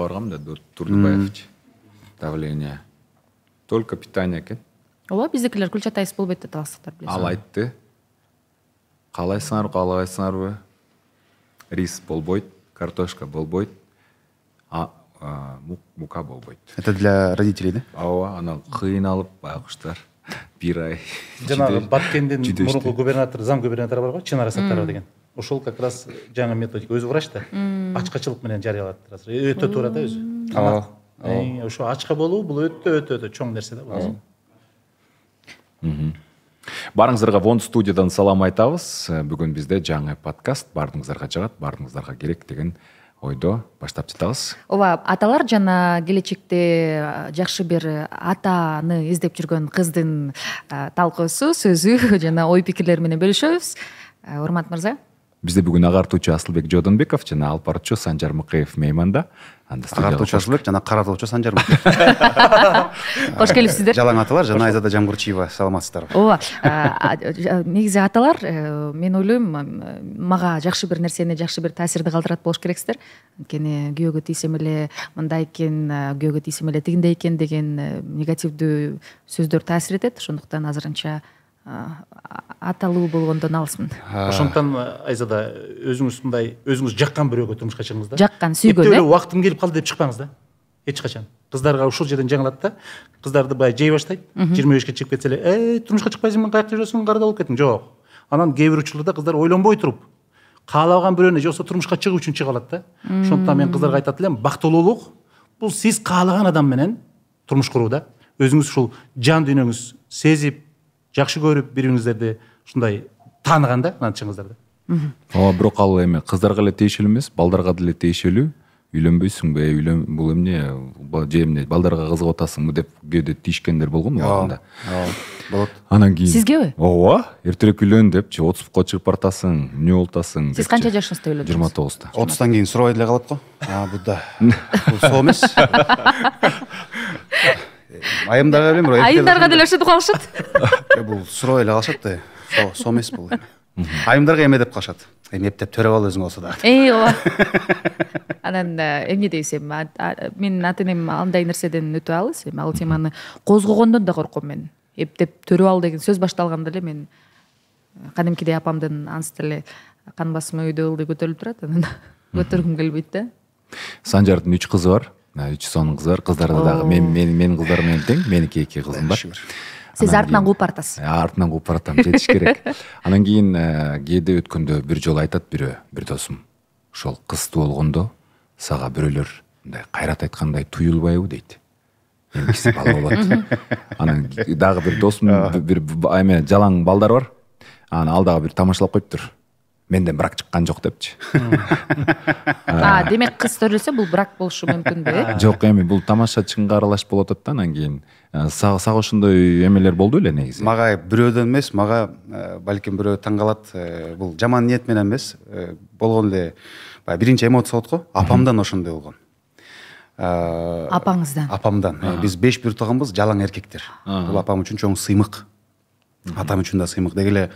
питаниега баргам да Турдубаевич. Давление. Только питание экен. Ооба, биздикилер Гүлчатайс болбойт деп алсактар билесиз. Ал айтты. Каалайсыңарбы? Рис болбойт, картошка болбойт, мука болбойт. Это для родителей, да? Ооба, анан кыйналып байкуштар. Бир ай. Жанагы Баткендин мурунку губернатор, зам губернатор бар го, Чынар Асаттарова деген. Ошол как раз жаңы методика өзү врач да. Ачкачылык менен жарыялады. Өтө туура да өзү. Ошо ачка болуу бул өтө чоң нерсе да бул. Барыңыздарга Вон студиядан салам айтабыз. Бүгүн бизде жаңы подкаст бардыңыздарга жагат, бардыңыздарга керек деген ойдо баштап жатабыз. Ооба, аталар жана келечекте жакшы бир атаны издеп жүргөн кыздын талкуусу, сөзү жана ой пикирлери менен бөлүшөбүз. Урмат мырза. Бизде бүгүн агартуучу Асылбек Жодонбеков жана алпарчу Санжар Мыкеев мейманда. Агартуучу Асылбек жана каратуучу Санжар Мыкеев. Кош келипсиздер. Жалаң аталар жана Айзада Жамгурчиева, саламатсыздарбы? Ооба. Негизи аталар, мен ойлойм, мага жакшы бир нерсени, жакшы бир таасирди калтырат болуш керексиздер. Анткени күйөөгө тийсем эле мындай экен, күйөөгө тийсем эле тигиндей экен деген негативдүү сөздөр таасир этет. Ошондуктан азырынча аталуу болгондон алысмын. Ошондуктан Айзада өзүңүз мындай өзүңүз жаккан бирөөгө турмушка чыгыңыз да. Жаккан, сүйгөн. Эптелүү убактым келип калды деп чыкпаңыз да. Эч качан. Кыздарга ушул жерден жаңылат да. Кыздарды бай жей баштайт. 25 чыгып кетсе эле, турмушка чыкпайсыңбы, каякта жүрөсүң, карда болуп кеттиң. Жок. Анан кээ бир учурларда кыздар ойлонбой туруп, каалабаган бирөөнө же болбосо турмушка чыгуу үчүн чыга алат да. Ошондуктан мен кыздарга айтат элем, бактылуулук бул сиз каалаган адам менен турмуш куруу да. Өзүңүз ушул жан дүйнөңүз сезип, жакшы көрүп, бириңиздерди ушундай тааныган да, анан чыгыңыздар да. Ооба, бирок ал эме кыздарга эле тиешелүү эмес, балдарга деле тиешелүү. Үйлөнбөйсүңбү, бул эмне, же эмне, балдарга кызыгып атасыңбы деп кээде тийишкендер болгон убагында. Болот. Анан кийин Сизгеби? Ооба, эртерээк үйлөн деп, же 30-ка чыгып баратасың, эмне болуп атасың деп. Сиз канча жашыңызда үйлөндүңүз? 29-та. 30-тан кийин сурабай деле калат го. Бул да. Бул соо эмес. Айымдарга билем, Айымдарга деле ошентип калышат. Бул сурабай эле калышат да. Соо эмес бул. Айымдарга эме деп калышат. Эми эптеп төрөп ал өзүң болсо да. Ооба. Анан эмне дейсем, менин ата-энем андай нерседен өтө алыс, эми ал теманы козгогондон да корком мен. Эптеп төрөп ал деген сөз башталганда эле мен кадимкидей апамдын ансы деле кан басымы өйдө ылдый көтөрүлүп турат, анан көтөргүм келбейт да. Санжардын 3 кызы бар. 3 сонун кызы бар. Кыздары дагы менин кыздарым менен тең. Меники 2 кызым бар. Сиз артынан кууп баратасыз. Артынан кууп баратам, жетиш керек. Анан кийин кээде өткөндө бир жолу айтат бир досум. Ошол кызды болгондо сага бирөөлөр мындай кайрат айткандай туюлбайбы дейт. Эмгиси бала болот. Анан дагы бир досум бир эме жалаң балдар бар. Анан ал дагы бир тамашалап коюптур. Менден брак чыккан жок депчи. Демек кыз төрөлсө бул брак болушу мүмкүнбү? Жок, эми бул тамаша чынга аралашып болуп атат да, анан кийин сага ошондой эмелер болду эле негизи. Мага бирөөдөн эмес, мага балким бирөө таң калат. Бул жаман ниет менен эмес, болгон эле биринчи эмоция болот го. Апамдан ошондой болгон. Апаңыздан? Апамдан. Биз 5 бир тууганбыз, жалаң эркектер. Бул апам үчүн чоң сыймык. Атам үчүн да сыймык. Дегеле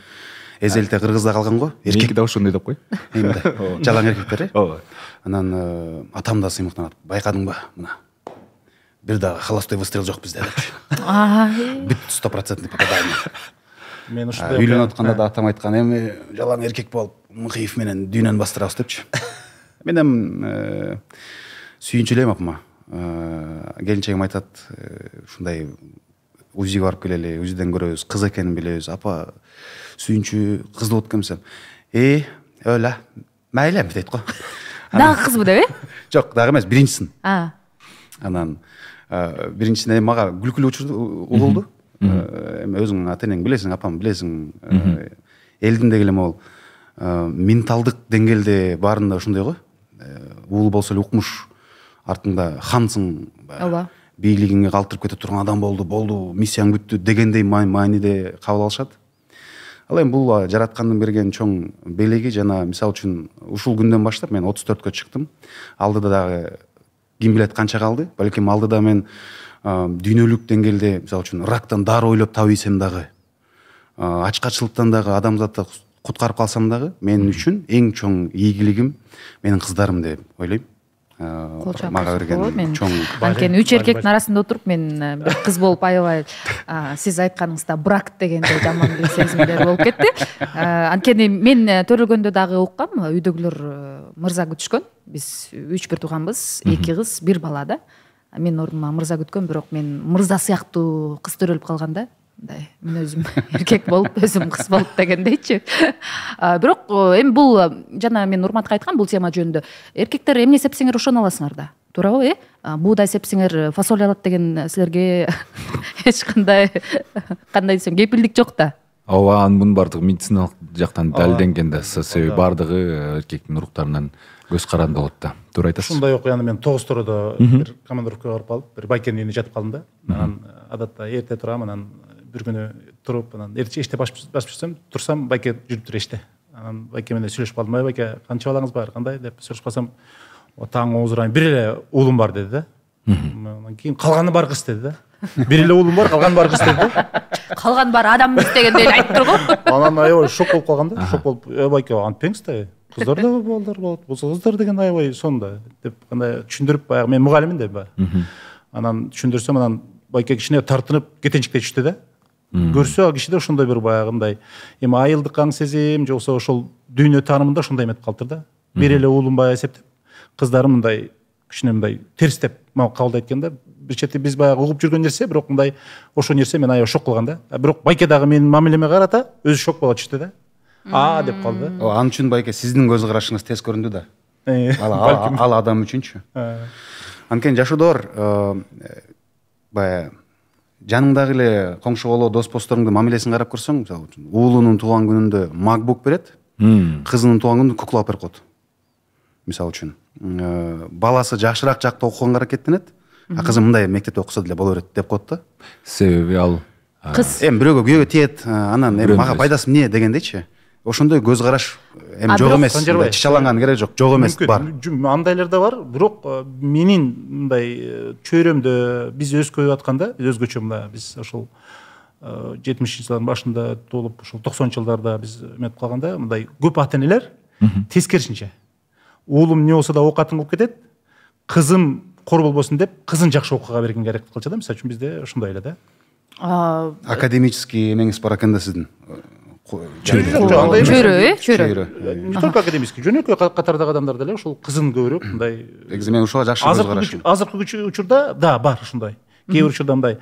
эзелте Кыргызда калган го. Эркек да ошондой деп кой. Жалаң эркектер. Ооба. Анан атам да сыймыктанат. Байкадыңбы мына? Бир дагы холостой выстрел жок бизде депчи. Бүт 100% попадание. Мен ушундай үйлөнүп атканда да атам айткан, эми жалаң эркек болуп Мыкеев менен дүйнөнү бастырабыз депчи. Мен эми сүйүнчүлөйм апама. Келинчегим айтат, ушундай УЗИге барып келели, УЗИден көрөбүз, кыз экенин билебиз. Апа сүйүнчү кыз болот экенсем. Өлө. Майле дейт го. Дагы кызбы деп, Жок, дагы эмес, биринчисин. Анан биринчисине мага күлкүлүү угулду. Эми өзүң ата-энең билесиң, апам билесиң. Элдин деген эме бол менталдык деңгээлде баарында ошондой го. Уул болсо эле укмуш артыңда хансың. Ооба. Бийлигиңе калтырып кете турган адам болду, миссияң бүттү дегендей мааниде кабыл алышат. Ал эми бул жараткандын берген чоң белеги жана мисалы үчүн ушул күндөн баштап мен 34кө чыктым. Алдыда дагы ким билет канча калды. Балким алдыда мен дүйнөлүк деңгээлде мисалы үчүн рактан дары ойлоп табыйсам дагы, ачкачылыктан дагы адамзатты куткарып калсам дагы, мен үчүн эң чоң ийгилигим менин кыздарым деп ойлойм. кол мага берген мен чоң анткени 3 эркектин арасында отуруп мен бир кыз болуп аябай сиз айтканыңызда брак дегенде жаман эле сезимдер болуп кетти. Анткени мен төрөлгөндө дагы уккам, үйдөгүлөр мырза күтүшкөн. Биз 3 бир тууганбыз, 2 кыз, 1 бала да. Мен ордума мырза күткөн, бирок мен мырза сыяктуу кыз төрөлүп калганда, мындай мен өзүм эркек болуп, өзүм кыз болуп дегендейчи. Бирок эми бул жана мен Урматка айткам бул тема жөнүндө. Эркектер эмне сепсеңер ошону аласыңар да. Туурабы, буудай сепсеңер фасоль алат деген силерге эч кандай десем кепилдик жок да. Ооба, анын баардыгы медициналык жактан далилденген да. Себеби баардыгы эркектин уруктарынан көз каранды болот да. Туура айтасыз. Ушундай окуяны мен 9-тоодо бир командировкага барып калып, бир байкенин үйүнө жатып калдым да. Анан адатта эрте турам, анан бир күнү туруп, анан эште басып жүрсөм, турсам байке жүрүптүр эште. Анан байке менен сүйлөшүп калдым. Байке, канча балаңыз бар, кандай деп сүйлөшүп калсам, таң оозурайын, бир эле уулум бар деди да. Анан кийин калганы бар кыз деди да. Бир эле уулум бар, калганы бар кыз деди да. Калган бар адам дегендей айтып тургу. Анан аябай шок болуп калган да. Шок болуп, байке антпеңиз да. Кыздар да балдар болот. Болсо кыздар деген аябай сонда деп кандай түшүндүрүп, баягы мен мугалиммин да. Анан түшүндүрсөм, анан байке кичине тартынып кетенчиктей түштү да. Көрсө ал кишиде ошондой бир баягындай эми айылдык аң сезим, же болбосо ошол дүйнө таанымында ошондой эметип калыптыр да. Бир эле уулум бар эсептеп, кыздарым мындай кичине мындай терстеп кабылдайт экен да. Бир чети биз баягы угуп жүргөн нерсе, бирок мындай ошол нерсе мен аябай шок кылган да. Бирок байке дагы менин мамилеме карата өзү шок болуп түштү да. Деп калды да. Ал үчүн байке сиздин көз карашыңыз тез көрүндү да. Ал адам үчүнчү. Анткени жашоодо бар баягы жаныңдагы эле коңшу коло дос посторуңдун мамилесин карап көрсөң, мисалы үчүн уулунун туулган күнүндө MacBook берет, кызынын туулган күнүндө кукла алып берип коет. Мисалы үчүн баласы жакшыраак жакта окуганга аракеттенет, кызым мындай мектепте окуса деле боло берет деп коет да. Себеби ал Кыз эми бирөөгө күйөөгө тиет, анан эми мага пайдасы эмне дегендейчи. Ошондой көз караш эми жок эмес, чычаланган кереги жок, жок эмес, бар. Андайлар да бар, бирок менин мындай чөйрөмдө биз өскөйүп атканда, өзгөчө мына биз ошол 70-жылдардын башында толуп, ошол 90-жылдарда биз эметип калганда, мындай көп ата энелер тескерисинче. Уулум эмне болсо да оокатын кылып кетет, кызым кор болбосун деп, кызын жакшы окууга бергенге аракет кылчу да. Мисалы үчүн бизде ошондой эле да. Академический эмеңиз бар экен да сиздин. чөйрө. Не только академический, жөнөкөй катардагы адамдар деле ошол кызын көбүрөөк мындай. Негизи мен ушуга жакшы көз карашым. Азыркы учурда да бар ушундай. Кээ бир учурда мындай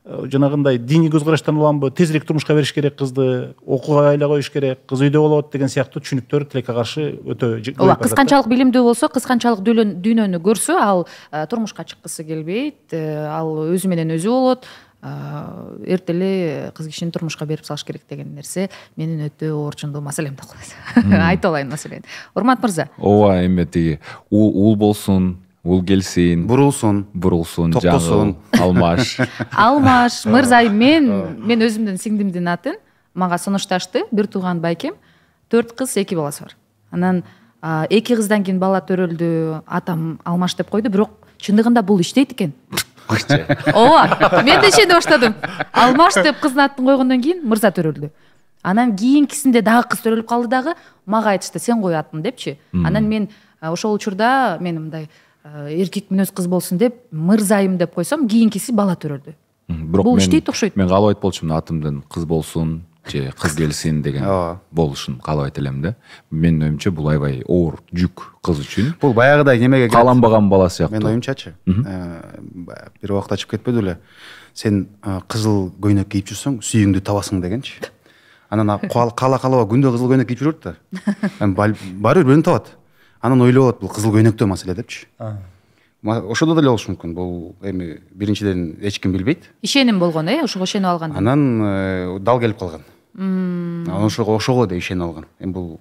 жанагындай диний көз караштан уламбы, тезирээк турмушка бериш керек кызды, окууга айла коюш керек, кыз үйдө болот деген сыяктуу түшүнүктөр тилекке каршы өтө. Ооба, кыз канчалык билимдүү болсо, кыз канчалык дүйнөнү көрсө, ал турмушка чыккысы келбейт, ал өзү менен өзү болот. Эрте эле кыз кишини турмушка берип салыш керек деген нерсе менин өтө орчундуу маселем да кылат. Айтып алайын маселени. Урмат мырза. Ооба, эми тиги уул болсун, уул келсин, бурулсун, токтосун, Алмаш мырзай, мен өзүмдүн сиңдимдин атын мага сунушташты. Бир тууган байкем, 4 кыз, 2 баласы бар. Анан 2 кыздан кийин бала төрөлдү, атам Алмаш деп койду, бирок чындыгында бул иштейт экен. Ооба, мен да ишене баштадым. Алмаш деп кыздын атын койгондон кийин мырза төрөлдү. Анан кийинкисинде дагы кыз төрөлүп калды дагы, мага айтышты, сен кой атын депчи. Анан мен ошол учурда мен мындай эркек мүнөз кыз болсун деп мырзайым деп койсом, кийинкиси бала төрөлдү. Бул иштейт окшойт. Мен каалабайт болчумун, атымдын кыз болсун же кыз келсин деген болушун каалабайт элем да. Менин оюмча бул аябай оор жүк кыз үчүн. Бул баягыдай немеге кааланбаган бала сыяктуу. Мен оюмчачы, бир убакта чыгып кетпеди эле. Сен кызыл көйнөк кийип жүрсөң, сүйүңдү табасың дегенчи. Анан каала күндө кызыл көйнөк кийип жүрөт да. Баары бир бирин табат. Анан ойлоп, бул кызыл көйнөктө маселе депчи. Ошодо деле болушу мүмкүн. Бул эми биринчиден эч ким билбейт. Ишеним болгон, ошого ишенип алган. Анан дал келип калган. Анан ошого да ишенип алган. Эми бул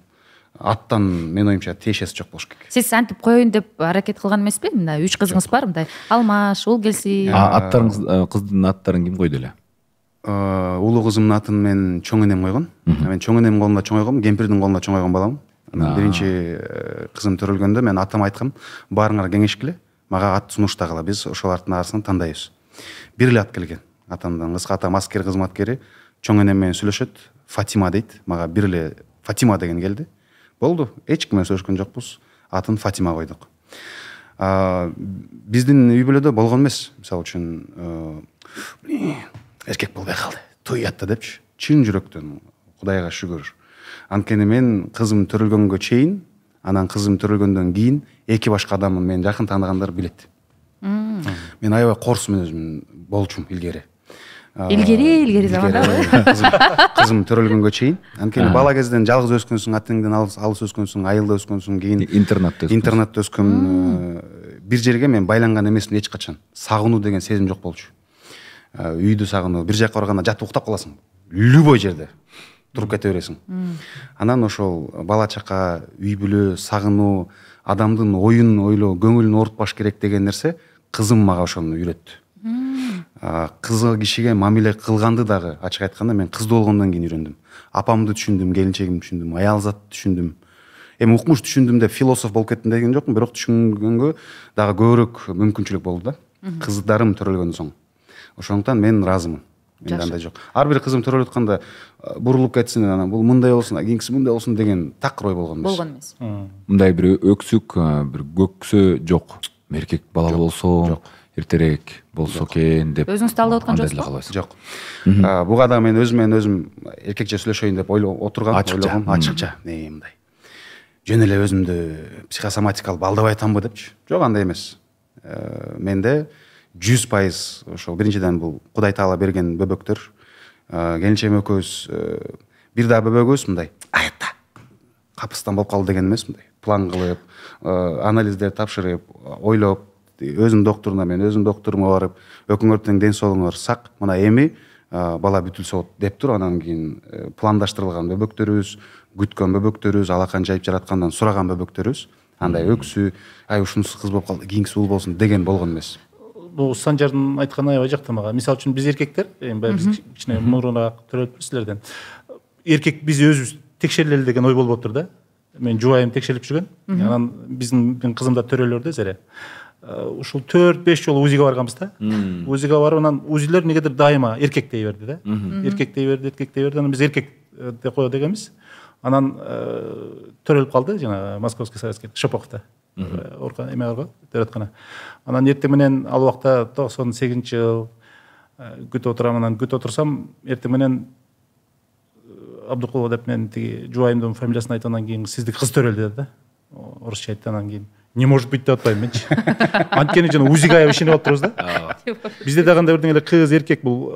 аттан мен оюмча тиешеси жок болуш керек. Сиз антип коеюн деп аракет кылган эмеспи? Мына 3 кызыңыз бар, мындай Алмаш, уул келсин. Аттарыңыз, кыздын аттарын ким койду эле? Улуу кызымдын атын мен чоң энем койгон. Мен чоң энемдин колунда чоң койгом, кемпирдин колунда чоң койгон баламын. Биринчи кызым төрөлгөндө мен атама айткам, баарыңар кеңешкиле, мага ат сунуштагыла, биз ошол аттын арасынан тандайбыз. Бир эле ат келген. Атамдан кызга атам аскер, кызматкери, чоң энем менен сүйлөшөт, Фатима дейт. Мага бир эле Фатима деген келди. Болду, эч ким менен сүйлөшкөн жокпуз. Атын Фатима койдук. Биздин үй бүлөдө болгон эмес. Мисалы үчүн эркек болбой калды, той атты депчи. Чын жүрөктөн, Кудайга шүгүр. Анткени мен кызым төрөлгөнгө чейин, анан кызым төрөлгөндөн кийин эки башка адамын мен жакын тааныгандар билет. Мен аябай корсумун өзүмүн болчумун илгери. Илгери заманда кызым төрөлгөнгө чейин. Анткени бала кезден жалгыз өскөнсүң, атыңдан алыс өскөнсүң, айылда өскөнсүң, кийин интернатта өскөм. Бир жерге мен байланган эмесмин эч качан. Сагынуу деген сезим жок болчу. Үйдү сагынуу, бир жака барганда жатып уктап каласың. Любой жерде туруп кете бересиң. Анан ошол бала чака, үй бүлө, сагынуу, адамдын оюн ойлоо, көңүлүн оорутпаш керек деген нерсе кызым мага ошону үйрөттү. Кыз кишиге мамиле кылганды дагы ачык айтканда мен кыздуу болгондон кийин үйрөндүм. Апамды түшүндүм, келинчегимди түшүндүм, аял затты түшүндүм. Эми укмуш түшүндүм деп философ болуп кеттим деген жокмун, бирок түшүнгөнгө дагы көбүрөөк мүмкүнчүлүк болду да. Кыздарым төрөлгөндөн соң. Ошондуктан мен ыраазымын. Менде андай жок. Ар бир кызым төрөлүп атканда бурулуп кетсин, анан бул мындай болсун, кийинкиси мындай болсун деген такыр ой болгон эмес. Болгон эмес. Мындай бир өксүк, бир көксө жок. Эркек бала болсо, эртерээк болсо экен деп. Өзүңүз талдап аткан жоксузбу? Жок. Буга да мен өзүм эркекче сүйлөшөйүн деп отургам, ойлогом, ачыкча. Мындай. Жөн эле өзүмдү психосоматикалык алдабай атамбы депчи. Жок, андай эмес. Менде 100% ошол биринчиден бул Кудай Таала берген бөбөктөр. Келинчегим экөөбүз бир да бөбөгөбүз мындай аятта капыстан болуп калды деген эмес, мындай план кылып, анализдер тапшырып, ойлоп, өзүм доктуруна, мен өзүм доктурума барып, өкүңөрдүн ден соолугуңар сак, мына эми бала бүтүлсө деп туруп, анан кийин пландаштырылган бөбөктөрүбүз, күткөн бөбөктөрүбүз, алакан жайып жараткандан сураган бөбөктөрүбүз, андай өксү, ушунусу кыз болуп калды, кийинкиси уул болсун деген болгон эмес. Бул Санжардын айтканы аябай жакты мага. Мисалы үчүн биз эркектер, эми биз кичине мурунак төрөлүппүз силерден. Эркек биз өзүбүз текшерилели деген ой болуп отур да. Мен жубайым текшерип жүргөн. Анан биздин кызым да төрөлөр да зере. Ушул 4-5 жолу УЗИге барганбыз да. УЗИге барып, анан УЗИлер негедир дайыма эркек дей берди да. Эркек дей берди. Анан биз эркек деп кое дегенбиз. Анан төрөлүп калды жана Московский советский Шоповда. Орка эме барго, төрөткана. Анан эртең менен ал убакта 98-жыл күтүп отурам, анан күтүп отурсам, эртең менен Абдукулова деп мен тиги жубайымдын фамилиясын айткандан кийин сиздики кыз төрөлдү dedi да. Орусча айтты, анан кийин не может быть деп атпайм менчи. Анткени жана УЗИге аябай ишенип атпырбыз да. Бизде да кандай бирден эле кыз эркек бул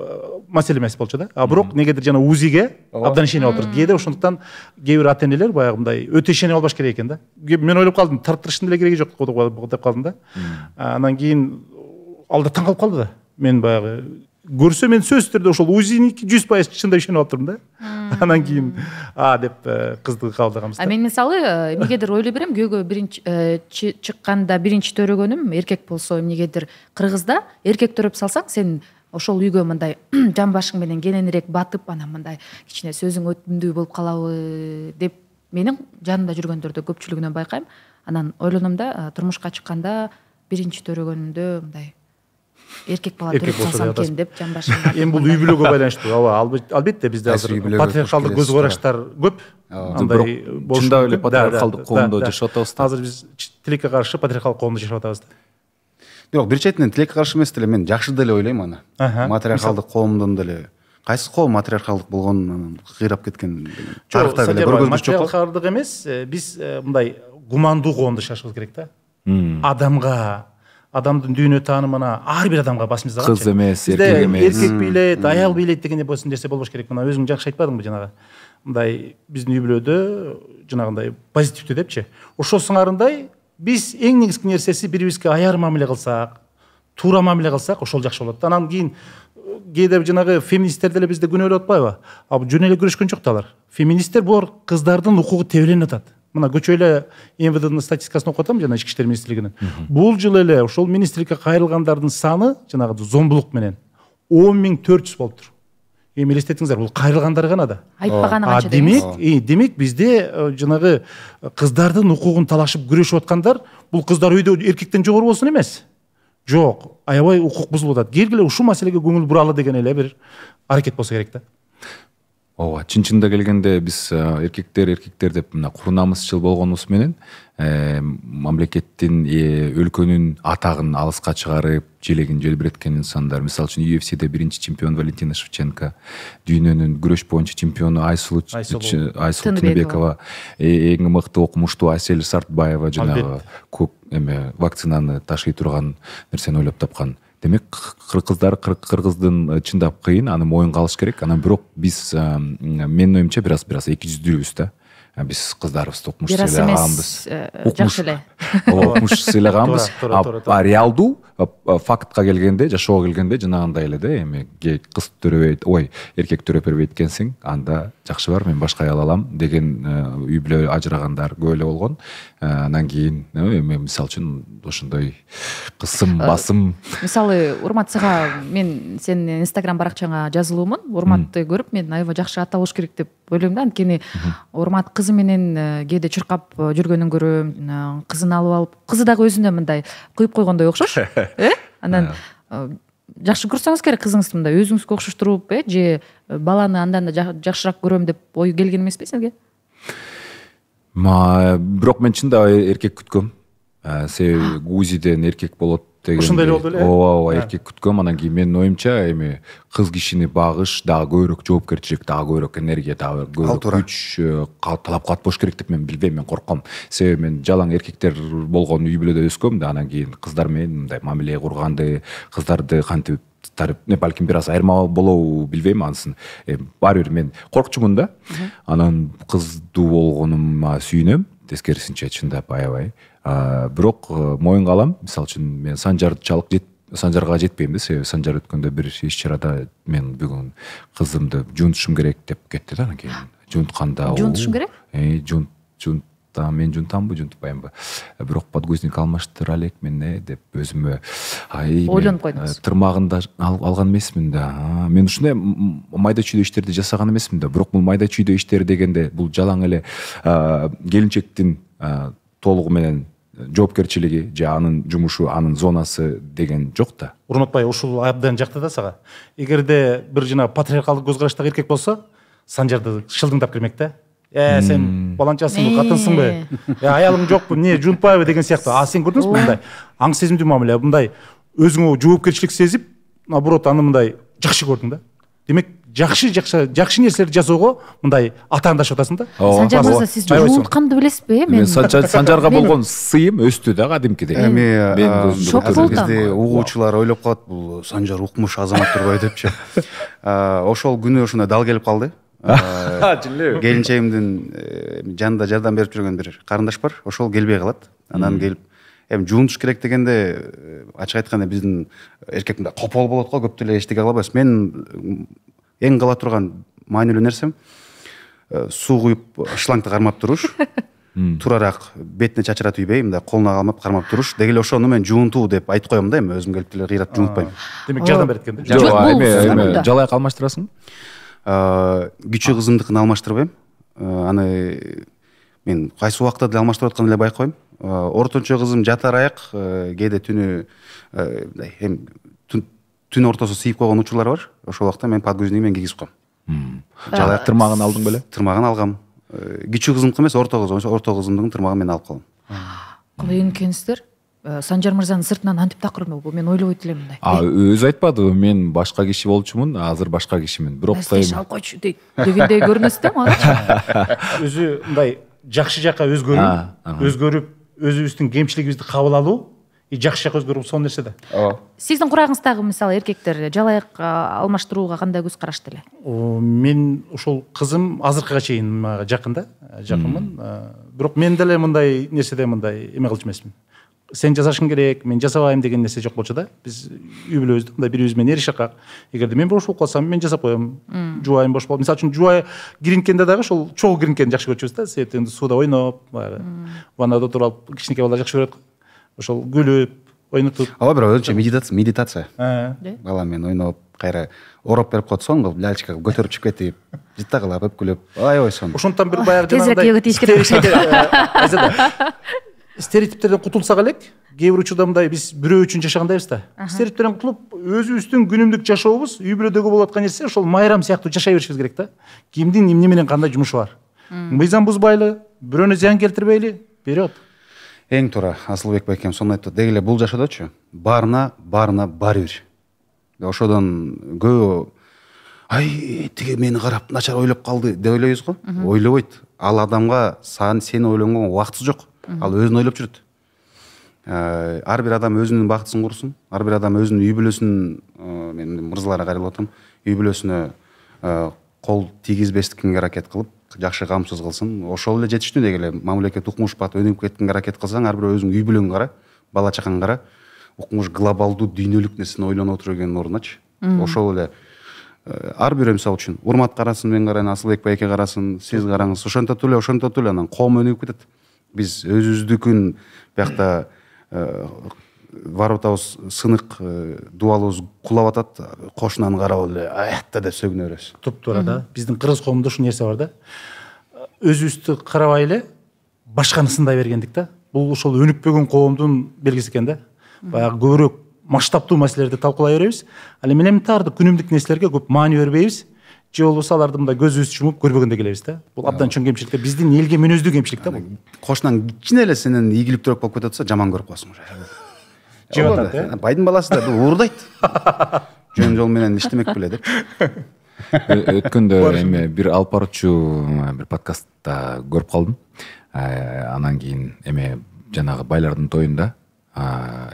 маселе эмес болчу да. Бирок негедир жана УЗИге абдан ишенип атыр. Кээде ошондуктан кээ бир ата энелер баягы мындай өтө ишенип албаш керек экен да. Мен ойлоп калдым, тартырыштын деле кереги жок деп калдым да. Анан кийин ал да таң калып калды да. Мен баягы көрсө мен сөзсүз түрдө ошол УЗИники 100% чындап ишенип атырмын да. Анан кийин деп кызды кабылдаганбыз да. Мен мисалы эмнегедир ойлой берем, күйөөгө биринчи чыкканда биринчи төрөгөнүм эркек болсо, эмнегедир кыргызда эркек төрөп салсаң, сен ошол үйгө мындай жан башың менен кененирээк батып, анан мындай кичине сөзүң өтүмдүү болуп калабы деп менин жанымда жүргөндөрдө көпчүлүгүнөн байкайм. Анан ойлоном да, турмушка чыкканда биринчи төрөгөнүмдө мындай эркек бала төрөп салсам экен деп жан башым. Эми бул үй бүлөгө байланыштуу. Албетте бизде азыр патриархалдык көз караштар көп. Андай чындап эле патриархалдык коомдо жашап атабыз. Азыр биз тилекке каршы патриархалдык коомдо жашап атабыз. Бирок бир четинен тилекке каршы эмес деле мен жакшы деле ойлойм аны. Матриархалдык коомдон деле кайсы коом матриархалдык болгонун кыйрап кеткен тарыхта деле көргөзбүз жок. Матриархалдык эмес, биз мындай гумандуу коомдо жашашыбыз керек да. Адамга, адамдын дүйнө таанымына, ар бир адамга басымызды алып. Кыз эмес, эркек эмес. Эркек бийлейт, аял бийлейт деген нерсе болбош керек. Мына өзүң жакшы айтпадыңбы жанагы? Мындай биздин үй бүлөдө жанагындай позитивдүү депчи. Ошол сыңарындай биз эң негизги нерсеси бирибизге аяр мамиле кылсак, туура мамиле кылсак, ошол жакшы болот. Анан кийин кээде жанагы феминисттер деле бизде күнөөлөп атпайбы? Жөн эле күрөшкөн жок да алар. Феминисттер булар кыздардын укугу тебеленип атат. Мына көчө эле МВДдин статистикасын окуп атам, жана Ички иштер министрлигинин. Бул жылы эле ошол министрликке кайрылгандардын саны жанагы зомбулук менен 10.400 болуптур. Эми элестетиңиздер, бул кайрылгандар гана да. Айтпаганы канча? Демек бизде жанагы кыздардын укугун талашып күрөшүп аткандар, бул кыздар үйдө эркектен жогору болсун эмес. Жок, аябай укук бузулуп атат. Келгиле ушул маселеге көңүл буралы деген эле бир аракет болсо керек да. ооба, чын келгенде биз эркектер деп мына курунамызчыл болгонубуз менен мамлекеттин өлкөнүн атагын алыска чыгарып желегин желбиреткен инсандар. Мисалы үчүн UFC'де биринчи чемпион Валентина Шевченко, дүйнөнүн күрөш боюнча чемпиону Айсулу Тыныбекова, эң мыкты окумуштуу Асель Сартбаева жанагы көп вакцинаны ташый турган нерсени ойлоп тапкан. Демек кыргыздын чындап кыйын, аны моюнга алыш керек. Анан бирок биз менин оюмча бир аз эки жүздүүбүз да. Биз кыздарыбызды окумуш сыйлаганбыз. Жакшы эле. Окумуш сыйлаганбыз. Реалдуу фактка келгенде, жашоого келгенде жанагындай эле да, эми кыз төрөбөйт, эркек төрөп бербейт экенсиң, анда жакшы бар, мен башка аял алам деген үй бүлө ажырагандар көп эле болгон. Анан кийин эми мисалы үчүн ошондой кысым, басым. Мисалы, Урматсыга мен сенин Instagram баракчаңа жазылуумун. Урматты көрүп, мен аябай жакшы ата болуш керек деп ойлойм да. Анткени Урмат кызы менен кээде чуркап жүргөнүн көрөм, кызын алып алып, кызы дагы өзүнө мындай куюп койгондой окшош. Анан жакшы көрсөңүз керек кызыңызды мындай өзүңүзгө окшоштуруп, же баланы андан да жакшыраак көрөм деп ой келген эмеспи сизге? Бирок мен чында эркек күткөм. Себеби УЗИден эркек болот деген. Ушундай эле болду эле. Ооба, эркек күткөм. Анан кийин менин оюмча эми кыз кишини багыш дагы көбүрөөк жоопкерчилик, дагы көбүрөөк энергия, дагы көбүрөөк күч талап кылат болуш керек деп мен билбейм, мен корком. Себеби мен жалаң эркектер болгон үй бүлөдө өскөм да, анан кийин кыздар менен мындай мамиле курганды, кыздарды кантип балким бир аз айырма болобу билбейм, анысын баары бир мен коркчумун да. Анан кыздуу болгонума сүйүнөм, тескерисинче чындап аябай. Бирок моюнга алам. Мисалы үчүн мен Санжарга жетпейм да, себеби Санжар өткөндө бир иш чарада мен бүгүн кызымды жунтушум керек деп кетти да. Анан кийин жунтканда жунтушум керек? Мен жунтамбы, жунтпаймбы? Бирок подгузник алмаштыра элек мен деп өзүмө ойлонуп койдуңуз. Тырмагында алган эмесмин да. Мен ушундай майда чүйдө иштерди жасаган эмесмин да. Бирок бул майда чүйдө иштер дегенде бул жалаң эле келинчектин толугу менен жоопкерчилиги же анын жумушу, анын зонасы деген жок да. Урматбай, ушул абдан жакты да сага. Эгерде бир жана патриархалдык көз караштагы эркек болсо, Санжарды шылдыңдап кирмек да. Сен баланчасыңбы, катынсыңбы? Аялың жокпу, эмне жунтпайбы деген сыяктуу. Сен көрдүңүзбү мындай аң сезимдүү мамиле, мындай өзүңө жоопкерчилик сезип, наоборот аны мындай жакшы көрдүң да. Демек жакшы нерселерди жасоого мындай атаандашып атасың да. Санжар мырза, сиз жуутканды билесизби? Мен Санжарга болгон сыйым өстү да кадимкидей. Бизде угуучулар ойлоп калат, бул Санжар укмуш азамат турбайбы депчи. Ошол күнү ушундай дал келип калды. Келинчегимдин жанында жардам берип жүргөн бир карындаш бар, ошол келбей калат. Анан келип, эми жуунуш керек дегенде, ачык айтканда биздин эркек мындай копол болот го, көп деле эчтеке кыла албайбыз. Мен эң кыла турган маанилүү нерсем суу куюп шлангды кармап туруш, турараак бетине чачырат үйбөй, мындай колуна калмап кармап туруш. Деги эле ошону мен жуунтуу деп айтып коем да, эми өзүм келип деле кыйрап жуунтпайм. Демек жардам берет экен да. Эми жалаяк алмаштырасың? Кичүү кызымдыкын алмаштырбайм. Аны мен кайсы убакта деле алмаштырып атканын эле байкайм. Ортончо кызым жатар аяк, кээде түнү түн ортосу сыйып койгон учурлар бар. Ошол убакта мен подгузниктен кийгизип коем. Жалаяк тырмагын алдың беле? Тырмагын алгам. Кичүү кызымдыкы эмес, орто кызымдын тырмагын мен алып калам. Кандай экенсиздер? Санжар мырзанын сыртынан антип такырмы? Мен ойлобойт элем мындай. Өзү айтпадыбы, мен башка киши болчумун, азыр башка кишимин. Бирок ал койчу дегендей көрүнөсүз да мага. Өзү мындай жакшы жакка өзгөрүп, өзүбүздүн кемчилигибизди кабыл алуу, жакшы жакка өзгөрүү сонун нерсе да. Сиздин курагыңыздагы мисалы эркектер жалаяк алмаштырууга кандай көз карашты эле? Мен ошол кызым азыркыга чейин мага жакын да, жакынмын. Бирок мен деле мындай нерседе мындай эме кылчу эмесмин. Сен жасашың керек, мен жасабайм деген нерсе жок болчу да. Биз үй бүлөбүздө мындай бири биз менен эришакак. Эгерде мен бош болуп калсам, мен жасап коем. Жубайым бош болуп, мисалы үчүн жубай киринткенде дагы ошол чогуу киринткени жакшы көрчүбүз да. Себеби сууда ойноп, ваннада отуруп алып, кичинекей балдар жакшы көрөт. Ошол күлүп, ойнотуп. Бир өзүнчө медитация. Бала мен ойноп, кайра ороп берип коет, соң кылып, лялечка көтөрүп чыгып кетип, жыттагылап, өпкүлөп, аябай сон. Ошондон бир баягы тезирээк йога тийиш керек. Стереотиптерден кутулсак элек, кээ бир учурда мындай биз бирөө үчүн жашагандайбыз да. Стереотиптерден кутулуп өзүбүздүн күнүмдүк жашообуз үй бүлөдөгү болуп аткан нерсе ошол майрам сыяктуу жашай беришибиз керек да. Кимдин эмне менен кандай жумушу бар. Мыйзам бузбайлы, бирөөнө зыян келтирбейли, вперед. Эң туура Асылбек байкем сонун айтты. Деги эле бул жашоодочу баарына баары бир. Ошодон көбү ай тиги мени карап начар ойлоп калды деп ойлойбуз го. Ойлобойт. Ал адамга сени ойлонгонго убактысы жок. Ал өзүн ойлоп жүрөт. Ар бир адам өзүнүн бактысын курсун. Ар бир адам өзүнүн үй бүлөсүн мен мырзаларга кайрылып атам. Үй бүлөсүнө кол тийгизбестикке аракет кылып, жакшы камсыз кылсын. Ошол эле жетиштүү деги эле мамлекет укмушпат өнүгүп кеткенге аракет кылсаң, ар бир өзүң үй бүлөңгө кара, бала чакаңга кара. Укмуш глобалдуу дүйнөлүк нерсени ойлонуп отургендин ордуначы. Ошол эле ар бирөө мисалы үчүн урмат карасын, мен карайын, Асылбек байке карасын, сиз караңыз. Ошентип эле анан коом өнүгүп кетет. Биз өзүбүздүкүн биякта варотабыз сынык, дубалыбыз кулап атат, кошунан карап эле аятта деп сөгүнө беребиз. Туптуура да. Биздин кыргыз коомунда ушул нерсе бар да. Өзүбүздү карабай эле башканы сындай бергендик да. Бул ошол өнүкпөгөн коомдун белгиси экен да. Баягы көбүрөөк масштабтуу маселелерди талкуулай беребиз. Ал эми элементардык күнүмдүк нерселерге көп маани бербейбиз. Же болбосо аларды мындай көзүбүздү жумуп көрбөгөндөй келебиз да. Бул абдан чоң кемчилик. Биздин элге мүнөздүү кемчилик да бул. Кошунан кичине эле сенен ийгиликтүүрөөк болуп кетип атса, жаман көрүп каласың уже. Жеп атат, э? Байдын баласы да уурдайт. Жөн жол менен иштемек беле деп. Өткөндө эми бир алып баруучу бир подкастта көрүп калдым. Анан кийин эми жанагы байлардын тоюнда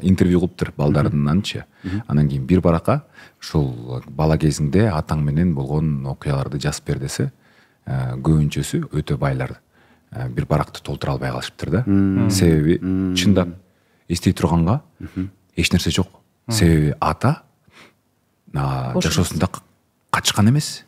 интервью кылыптыр балдарынанчы. Анан кийин бир баракка ушул бала кезиңде атаң менен болгон окуяларды жазып бер десе, көбүнчөсү өтө байлар бир баракты толтура албай калышыптыр да. Себеби чындап эстей турганга эч нерсе жок. Себеби ата жашоосунда качкан эмес.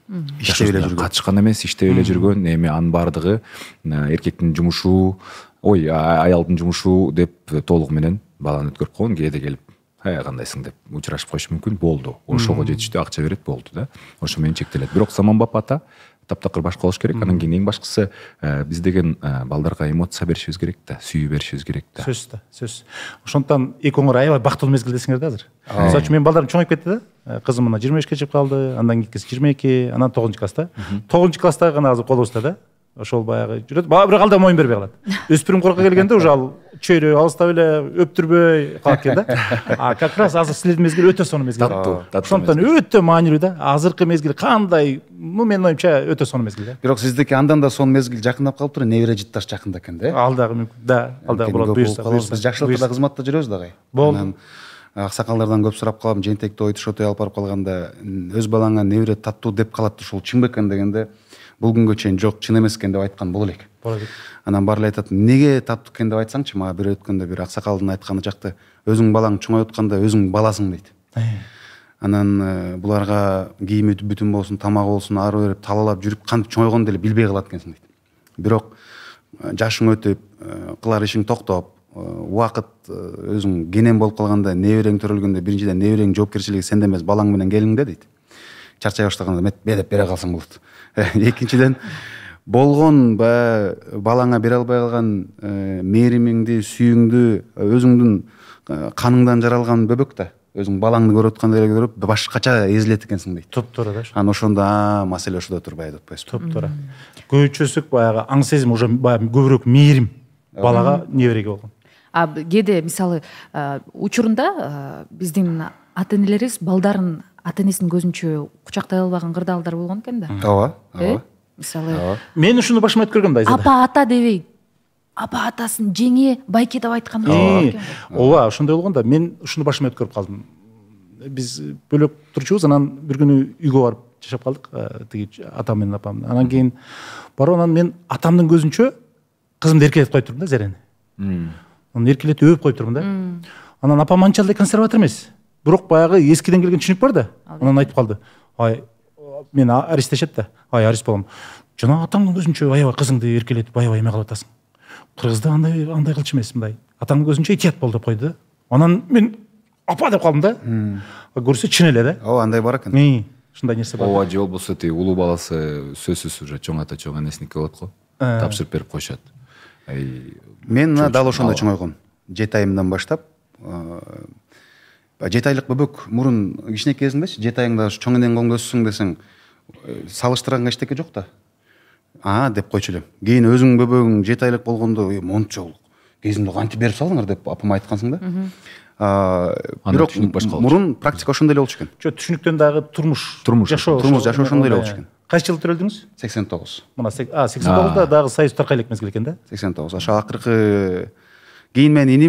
Качкан эмес, иштеп эле жүргөн. Эми анын баардыгы эркектин жумушу, аялдын жумушу деп толугу менен баланы өткөрүп койгон. Кээде келип кандайсың деп учурашып коюшу мүмкүн. Болду. Ошого жетиштүү акча берет, болду да. Ошо менен чектелет. Бирок заманбап ата таптакыр башка болуш керек. Анан кийин эң башкысы биз деген балдарга эмоция беришибиз керек да, сүйүү беришибиз керек да. Сөз да, сөз. Ошондон эки оңор аябай бактылуу мезгилдесиңер да азыр. Мисалы үчүн менин балдарым чоңоюп кетти да. Кызым мына 25-ке чыгып калды, андан кийинкиси 22, анан 9-класста. 9-класстагы гана азыр колубузда да. Ошол баягы жүрөт. Бирок алда моюн бербей калат. Өспүрүм коркко келгенде уже ал чөйрө алыстап эле өптүрбөй калат экен да. Как раз азыр силердин мезгил өтө сонун мезгил. Ошондон өтө маанилүү да. Азыркы мезгил кандай? Менин оюмча өтө сонун мезгил да. Бирок сиздики андан да сонун мезгил жакындап калыптыр. Небере жытташ жакында экен да. Алдагы мүмкүн да. Алдагы болот. Биз жакшылыкта да кызматта жүрөбүз дагы. Болду. Аксакалдардан көп сурап калам, жентекти ойду шотой алып барып калганда өз балаңа небере таттуу деп калат, ушул чын бекен дегенде бул күнгө чейин жок, чын эмес экен деп айткан боло элек. Анан баары эле айтат, эмнеге таттуу экен деп айтсаңчы, мага бир өткөндө бир аксакалдын айтканы жакты, өзүң балаң чоңоюп атканда өзүң баласың дейт. Анан буларга кийими бүтүн болсун, тамагы болсун ары берип талалап жүрүп кантип чоңойгонду деле билбей калат экенсиң дейт. Бирок жашың өтүп, кылар ишиң токтоп, убакыт өзүң кенен болуп калганда, неберең төрөлгөндө биринчиден неберең жоопкерчилиги сенде эмес, балаң менен келиңде дейт. Чарчай баштаганда мет деп бере калсаң болот. Экинчиден болгон балаңа бере албай калган мээримиңди, сүйүүңдү өзүңдүн каныңдан жаралган бөбөк да. Өзүң балаңды көрүп аткандай эле көрүп башкача эзилет экенсиң дейт. Туптуура да. Анан ошондо маселе ошодо турбайбы деп коесуз. Туптуура. Көбүнчөсү баягы аң сезим уже баягы көбүрөөк мээрим балага небереге болгон. Кээде мисалы учурунда биздин ата энелерибиз балдарын ата энесинин көзүнчө кучактай албаган кырдаалдар болгон экен да. Ооба. Мисалы мен ушуну башыма өткөргөм да Айзада. Апа ата дебей, апа атасын жеңе байке деп айткан. Ооба, ошондой болгон да. Мен ушуну башыма өткөрүп калдым. Биз бөлөк турчубуз, анан бир күнү үйгө барып жашап калдык, тиги атам менен апам. Анан кийин барып анан мен атамдын көзүнчө кызымды эркелетип коюп турдум да, Зерени. Аны эркелетип өбүп коюп турдум да. Анан апам анчалык консерватор эмес. Бирок баягы эскиден келген түшүнүк бар да. Анан айтып калды. Ай, мен Арис дешет да. Ай, Арис балам, жана атаңдын көзүнчө аябай кызыңды эркелетип аябай эме кылып атасың. Кыргызда андай кылчу эмес мындай. Атаңдын көзүнчө итият бол деп койду да. Анан мен апа деп калдым да. Көрсө чын эле да. Ооба, андай бар экен. Ушундай нерсе бар. Ооба, же болбосо тиги улуу баласы сөзсүз уже чоң ата чоң энесиники болот го. Тапшырып берип коюшат. Мен дал ошондой чоңойгом. 7 айымдан баштап жети айлык бөбөк мурун кичинекей кезиңдечи, 7 айыңда чоң энең колунда өссүң десең, салыштырганга эчтеке жок да. Деп койчу элем. Кийин өзүң бөбөгүң 7 айлык болгондо, монча кезинде кантип берип салдыңар деп апама айткансың да. Бирок мурун практика ошондой эле болчу экен. Түшүнүктөн дагы турмуш жашоо ошондой эле болчу экен. Кайчы жылы төрөлдүңүз? 89. Мына 89да дагы союз таркай элек мезгил экен да. 89. Ошо акыркы кийин менин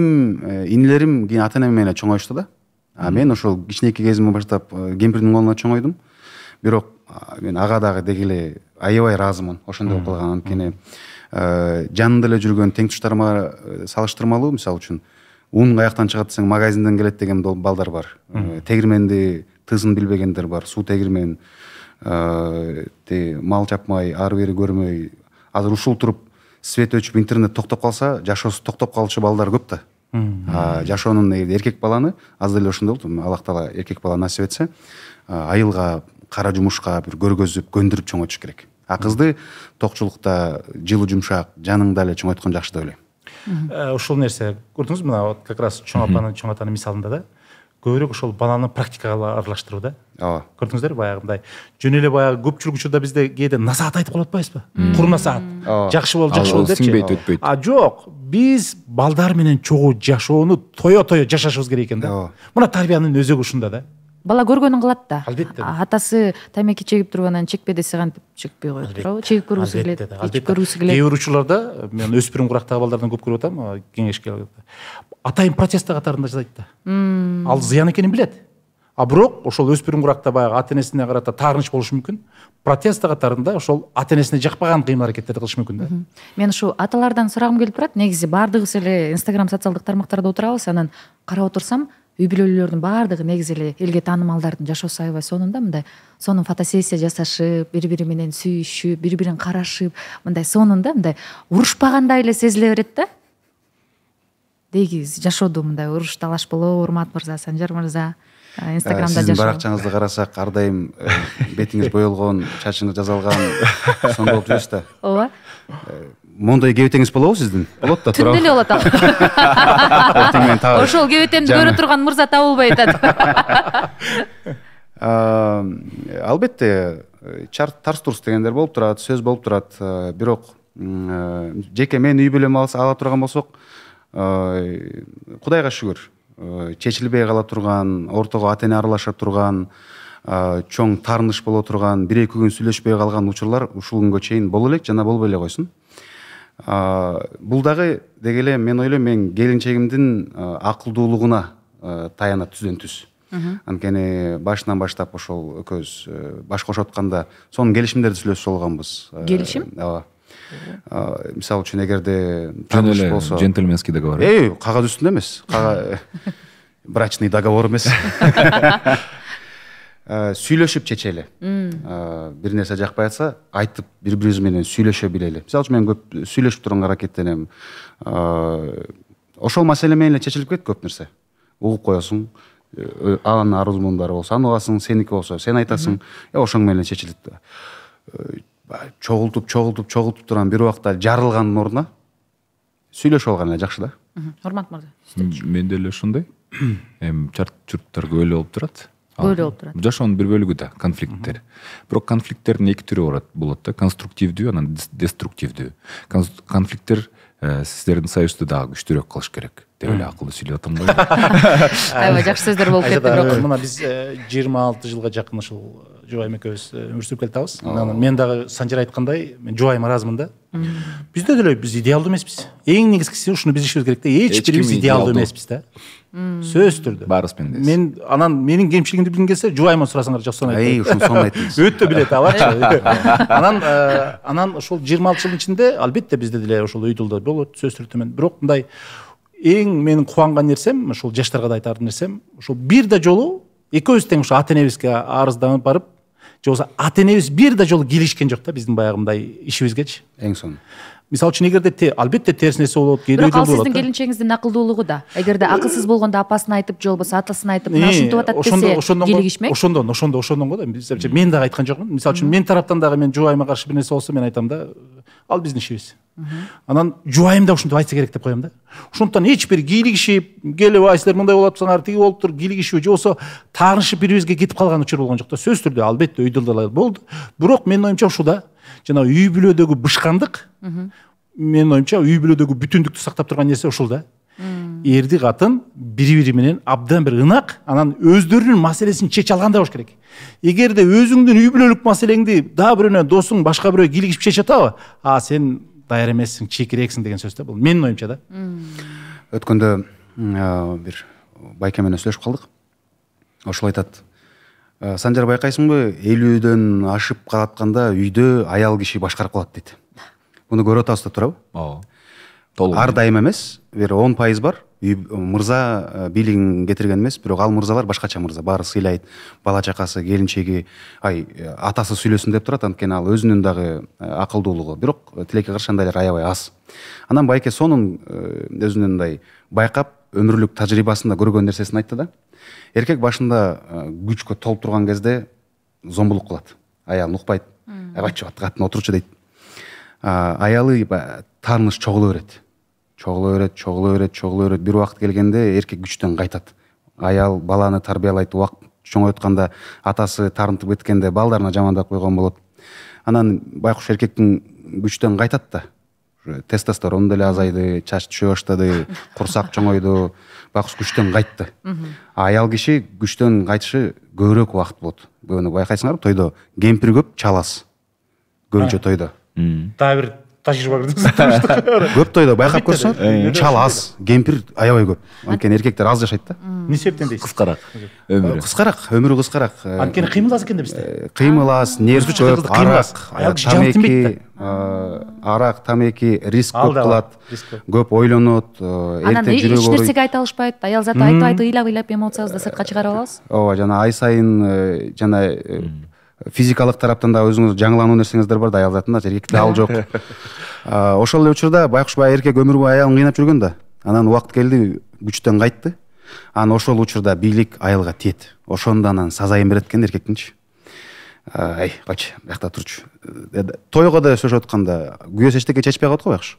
инилерим кийин ата энем менен чоңоюшту да. Мен ошол кичинекей кезимден баштап кемпирдин колуна чоңойдум. Бирок мен ага дагы деги эле аябай ыраазымын ошондой болуп калган. Анткени жанында эле жүргөн теңтуштарыма салыштырмалуу, мисалы үчүн ун каяктан чыгат десең магазинден келет деген балдар бар. Тегирменди тызын билбегендер бар. Суу тегирмен, мал чапмай, ары бери көрмөй, азыр ушул туруп свет өчүп интернет токтоп калса, жашоосу токтоп калчу балдар көп да. Жашоонун эркек баланы аз деле ошондой болду. Аллах таала эркек бала насип этсе, айылга, кара жумушка бир көргөзүп, көндүрүп чоңойтуш керек. Кызды токчулукта жылуу жумшак, жаныңда эле чоңойткон жакшы деп ойлойм. Ошол нерсе көрдүңүзбү, мына вот как раз чоң апанын, чоң атанын мисалында да көбүрөөк ошол баланы практикага аралаштыруу да. Ооба. Көрдүңүздөр баягындай. Жөн эле баягы көпчүлүк учурда бизде кээде насаат айтып калып атпайбызбы? Кур насаат. Жакшы бол депчи. Сиңбейт, өтпөйт. Жок, биз балдар менен чогуу жашоону тое жашашыбыз керек экен да. Мына тарбиянын өзөгү ушунда да. Бала көргөнүн кылат да. Албетте. Атасы тамеки чегип тургандан чекпе десе кантип чекпей коет туурабы? Чегип көргүсү келет, ичип көргүсү келет. Кээ бир учурларда мен өспүрүм курактагы балдардан көп көрүп атам, кеңешке атайын протест катарында жасайт да. Ал зыян экенин билет. Бирок ошол өспүрүм куракта баягы ата энесине карата таарыныч болушу мүмкүн. Протест катарында ошол ата энесине жакпаган кыймыл аракеттерди кылышы мүмкүн да. Мен ушу аталардан сурагым келип турат. Негизи баардыгыбыз эле Instagram социалдык тармактарда отурабыз, анан карап отурсам, үй бүлөлөрдүн баардыгы негизи эле элге таанымалдардын жашоосу аябай сонун да, мындай сонун фотосессия жасашып, бири бири менен сүйүшүп, бири бирин карашып, мындай сонун да, мындай урушпагандай эле сезиле берет да. Деги жашоодо мындай уруш талаш болобу, Урмат мырза, Санжар мырза, Инстаграмда жашоо. Сиздин баракчаңызды карасак, ар дайым бетиңиз боелгон, чачыңыз жасалган, сонун болуп жүрөсүз да. Ооба. Мондой кебетеңиз болобу сиздин? Болот да, Түндө эле болот. Ошол кебетемди көрө турган мырза табылбай атат. Албетте, тарс турс дегендер болуп турат, сөз болуп турат. Бирок жеке мен үй бүлөм ала турган болсок, Кудайга шүгүр, чечилбей кала турган, ортого ата эне аралаша турган, чоң таарыныч боло турган, 1-2 күн сүйлөшпөй калган учурлар ушул күнгө чейин боло элек жана болбой эле койсун. Бул дагы деги эле мен ойлойм, мен келинчегимдин акылдуулугуна таянат түздөн түз. Анткени башынан баштап ошол экөөбүз баш кошотканда сонун келишимдерди сүйлөшүп алганбыз. Келишим? Ооба. Мисалы үчүн эгерде жөн эле джентльменский договор. Кагаз үстүндө эмес, брачный договор эмес. Сүйлөшүп чечели. Бир нерсе жакпай атса, айтып бири-бирибиз менен сүйлөшө билели. Мисалы үчүн мен көп сүйлөшүп турганга аракеттенем. Ошол маселе менен эле чечилип кетти көп нерсе. Угуп коесуң, анын арызмундары болсо аны угасың, сеники болсо сен айтасың, ошоң менен чечилет. Чогултуп турган бир убакта жарылгандын ордуна сүйлөшүп алган эле жакшы да. Урмат мырза. Менде эле ошондой. Чарт чурттар көп эле болуп турат. Көп эле болуп турат. Жашоонун бир бөлүгү да конфликттер. Бирок конфликттердин эки түрү болот да, конструктивдүү, анан деструктивдүү. Конфликттер сиздердин союзду дагы күчтүүрөөк кылыш керек деп эле акылды сүйлөп атам го. Аябай жакшы сөздөр болуп кетти бирок. Мына биз 26 жылга жакын ушул жубайым экөөбүз өмүр сүрүп келатабыз. Мен дагы Санжар айткандай, мен жубайыма ыраазымын да. Бизде деле биз идеалдуу эмеспиз. Эң негизгиси ушуну биз ишибиз керек да. Эч бирибиз идеалдуу эмеспиз да. Сөзсүз түрдө. Баарыбыз пендес. Мен анан менин кемчилигимди билгин келсе, жубайыма сурасаңар жоксон айтат. Ушуну сонун айттыңыз. Өтө билет алачы. Анан ошол 26 жылдын ичинде албетте бизде деле ошол үй жылда болот, сөзсүз түрдө. Бирок мындай эң менин кубанган нерсем, ошол жаштарга да айтар нерсем, ошол бир да жолу экөөбүз тең ошо ата энебизге арызданып барып, же болбосо ата энебиз бир да жолу келишкен жок да биздин баягы мындай ишибизгечи. Эң сонун. Мисалы үчүн эгерде албетте терс нерсе болот, кээде бирок ал сиздин келинчегиңиздин акылдуулугу да. Эгерде акылсыз болгондо апасын айтып, же болбосо атасын айтып, мына ушинтип атат десе, келишмек. Ошондон го да. Мен дагы айткан жокмун. Мисалы үчүн мен тараптан дагы мен жубайыма каршы бир нерсе болсо мен айтам да, ал биздин ишибиз. Анан жубайым да ушинтип айтса керек деп коем да. Ошондуктан эч бир кийлигишип, келип силер мындай болуптуңар, тиги болуптур, кийлигишип же болсо таарынышып бири-бирибизге кетип калган учур болгон жок да. Сөзсүз түрдө албетте үйдө да болду. Бирок менин оюмча ушул да. Жана үй бүлөдөгү бышкандык, менин оюмча үй бүлөдөгү бүтүндүктү сактап турган нерсе ушул да. Эрди катын бири-бири менен абдан бир ынак, анан өздөрүнүн маселесин чече алгандай болуш керек. Эгерде өзүңдүн үй бүлөлүк маселеңди дагы бирөөнө досуң башка бирөө кийлигишип чечип атабы, сен даяр эмессиң, чекирексиң деген сөз да. Бул менин оюмча да. Өткөндө бир байке менен сүйлөшүп калдык. Ошол айтат: Санжар, байкайсыңбы, 50дөн ашып калатканда үйдө аял киши башкарып калат дейт. Буну көрүп атабыз да, туурабы? Ооба. Ар дайым эмес, бир 10% бар. Мырза бийлигин кетирген эмес, бирок ал мырзалар башкача мырза, баары сыйлайт, бала чакасы, келинчеги, атасы сүйлөсүн деп турат, анткени ал өзүнүн дагы акылдуулугу. Бирок тилекке каршы андайлар аябай аз. Анан байке сонун өзүнүн мындай байкап, өмүрлүк тажрыйбасында көргөн нерсесин айтты да. Эркек башында күчкө толуп турган кезде зомбулук кылат. Аялын укпайт. Бачы катын отурчу дейт. Аялы таарыныш чогула берет. Чогула берет. Бир убакыт келгенде эркек күчтөн кайтат. Аял баланы тарбиялайт, убакыт чоңойтканда атасы тарынтып кеткенде балдарына жамандап койгон болот. Анан байкуш эркектин күчтөн кайтат да. Тестостерон деле азайды, чач түшө баштады, курсак чоңойду, байкуш күчтөн кайтты. Аял киши күчтөн кайтышы көбүрөөк убакыт болот. Буну байкайсыңарбы, тойдо кемпир көп, чалас. Көбүнчө тойдо. Дагы бир тажрыйба көрдүңүз. Көп тойдо байкап көрсөң, чал аз, кемпир аябай көп. Анткени эркектер аз жашайт да. Эмне себептен дейсиз? Кыскараак өмүрү. Өмүрү кыскараак. Анткени кыймыл аз экен да бизде. Кыймыл аз, нерв көп, арак, тамеки, риск көп кылат, көп ойлонот, анан эч нерсеге айта алышпайт, аял заты айтып ыйлап эмоциябызды сыртка чыгарып алабыз. Ооба, жана ай сайын жана физикалык тараптан да өзүңүз жаңылануу нерсеңиздер бар да, аял затында, эркекте ал жок. Ошол эле учурда байкуш бай эркек өмүр бою аялын кыйнап жүргөн да. Анан убакыт келди, күчтөн кайтты. Анан ошол учурда бийлик аялга тиет. Ошондо анан сазайын берет экен эркектинчи. Качы, биякта турчу. Тойго да сөйлөшүп атканда күйөөсү эчтеке чечпей калат го байкуш.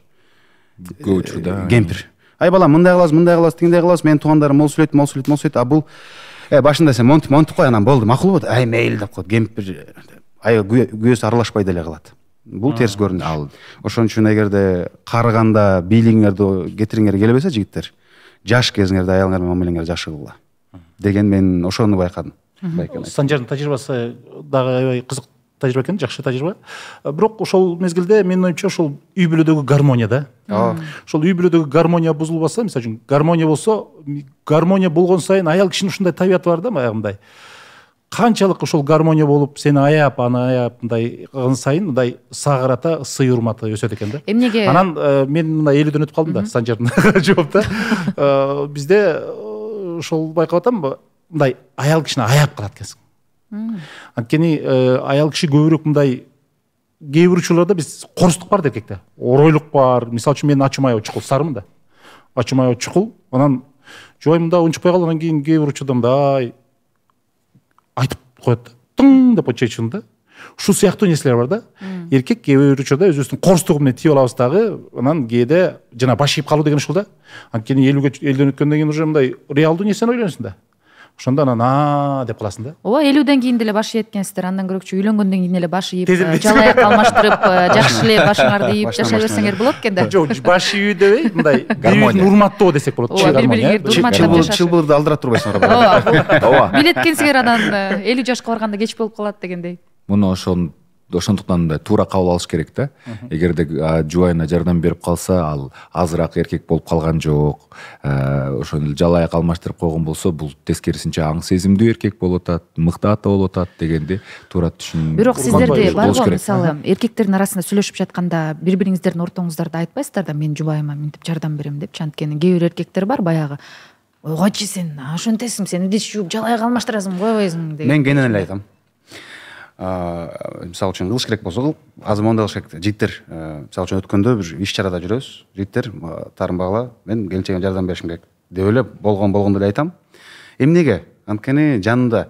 Көп учурда. Кемпир. Балам, мындай кылабыз, тигиндей кылабыз, менин туугандарым мол сүйлөйт. А бул башында сен монтип кой, анан болду, макул болот. Мейли деп коет. Кемпир күйөөсү аралашпай деле калат. Бул терс көрүнүш. Ошон үчүн эгерде карыганда бийлигиңерди кетириңер келбесе, жигиттер, жаш кезиңерде аялыңар менен мамилеңер жакшы кылгыла деген, мен ошону байкадым. Санжардын тажрыйбасы дагы аябай кызык тажрыйба экен, жакшы тажрыйба. Бирок ошол мезгилде менин оюмча ошол үй бүлөдөгү гармония да. Ошол үй бүлөдөгү гармония бузулбаса, мисалы үчүн гармония болсо, гармония болгон сайын аял кишинин ушундай табияты бар да, баягындай. Канчалык ошол гармония болуп, сени аяп, мындай кылган сайын мындай сагырата сый урматы өсөт экен да. Эмнеге? Анан мен мындай 50дөн өтүп калдым да, Санжардын жооп да. Бизде ошол байкап атам, мындай аял кишини аяп калат экенсиң. Анткени аял киши көбүрөөк мындай кээ бир учурларда биз корустук бар да эркекте. Оройлук бар. Мисалы үчүн мен ачым аябай чукул сармын да. Ачым аябай чукул. Анан жубайым мындай унчукпай калды, анан кийин кээ бир учурда мындай айтып коет. Тың деп чечип да. Ушул сыяктуу нерселер бар да. Эркек кээ бир учурда өзүбүздүн корустугу менен тийип алабыз дагы. Анан кээде жана баш ийип калуу деген ушул да. Анткени 50дөн өткөндөн кийин уже мындай реалдуу нерсени ойлоносуң да. Ошондо анан деп каласың да. Ооба, 50дөн кийин деле баш ийет экенсиздер. Андан көрөкчү үйлөнгөндөн кийин эле баш ийип, жалаяк алмаштырып, жакшы эле башыңарды ийип жашай берсеңер болот экен да. Жок, баш ийүү дебей, мындай бири-бирин урматтоо десек болот. Бири-бириңерди урматтап жашаш. Чылбырды алдыра турбайсыңар. Ооба. Билет экенсиңер, анан 50 жашка барганда кеч болуп калат дегендей. Муну ошондуктан да туура кабыл алыш керек да. Эгерде жубайына жардам берип калса, ал азыраак эркек болуп калган жок, ошону жалаяк алмаштырып койгон болсо, бул тескерисинче аң сезимдүү эркек болуп атат, мыкты ата болуп атат дегенди туура түшүн. Бирок сиздерде барбы, мисалы, эркектердин арасында сүйлөшүп жатканда бири-бириңиздердин ортоңуздарда айтпайсыздар да, мен жубайыма мынтип жардам берем деп? Анткени кээ бир эркектер бар баягы, койчу сен, ошентесиң, сен идиш жууп жалаяк алмаштырасың, койбойсуң деп. Мен кенен эле айтам. Мисалы үчүн кылыш керек болсо кыл, азыр моундай кылыш керек. Жигиттер, мисалы үчүн өткөндө бир иш чарада жүрөбүз. Жигиттер, таарынбагыла, мен келинчегиме жардам беришим керек деп эле болгондо эле айтам. Эмнеге? Анткени жанында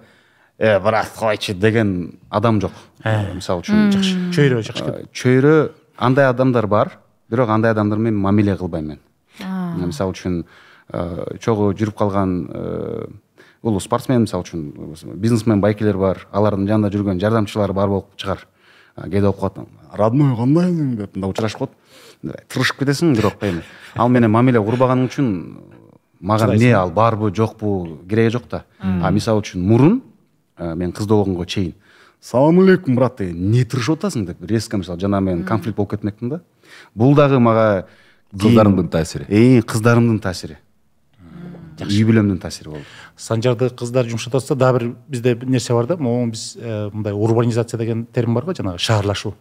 брат койчу деген адам жок. Мисалы үчүн чөйрө жакшы. Чөйрө андай адамдар бар. бирок андай адамдар менен мамиле кылбайм мен. Мисалы үчүн чогуу жүрүп калган улуу спортсмен, мисалы үчүн бизнесмен байкелер бар, алардын жанында жүргөн жардамчылары бар болуп чыгар. Кээде болуп калат, родной кандайсың деп мындай учурашып коет. Тырышып кетесиң, бирок эми ал менен мамиле курбаганың үчүн мага эмне ал барбы жокпу кереги жок да. Мисалы үчүн мурун мен кыздуулгунга чейин салам алейкум брат деген эмне тырышып атасың деп резко мисалы жана мен конфликт болуп кетмекмин да. Бул дагы мага кыздарымдын таасири. Кыздарымдын таасири. Үй бүлөмдүн таасири болду. Санжарды кыздар жумшатып атса дагы бир бизде нерсе бар да, могу биз мындай урбанизация деген термин бар го, жанагы шаарлашуу.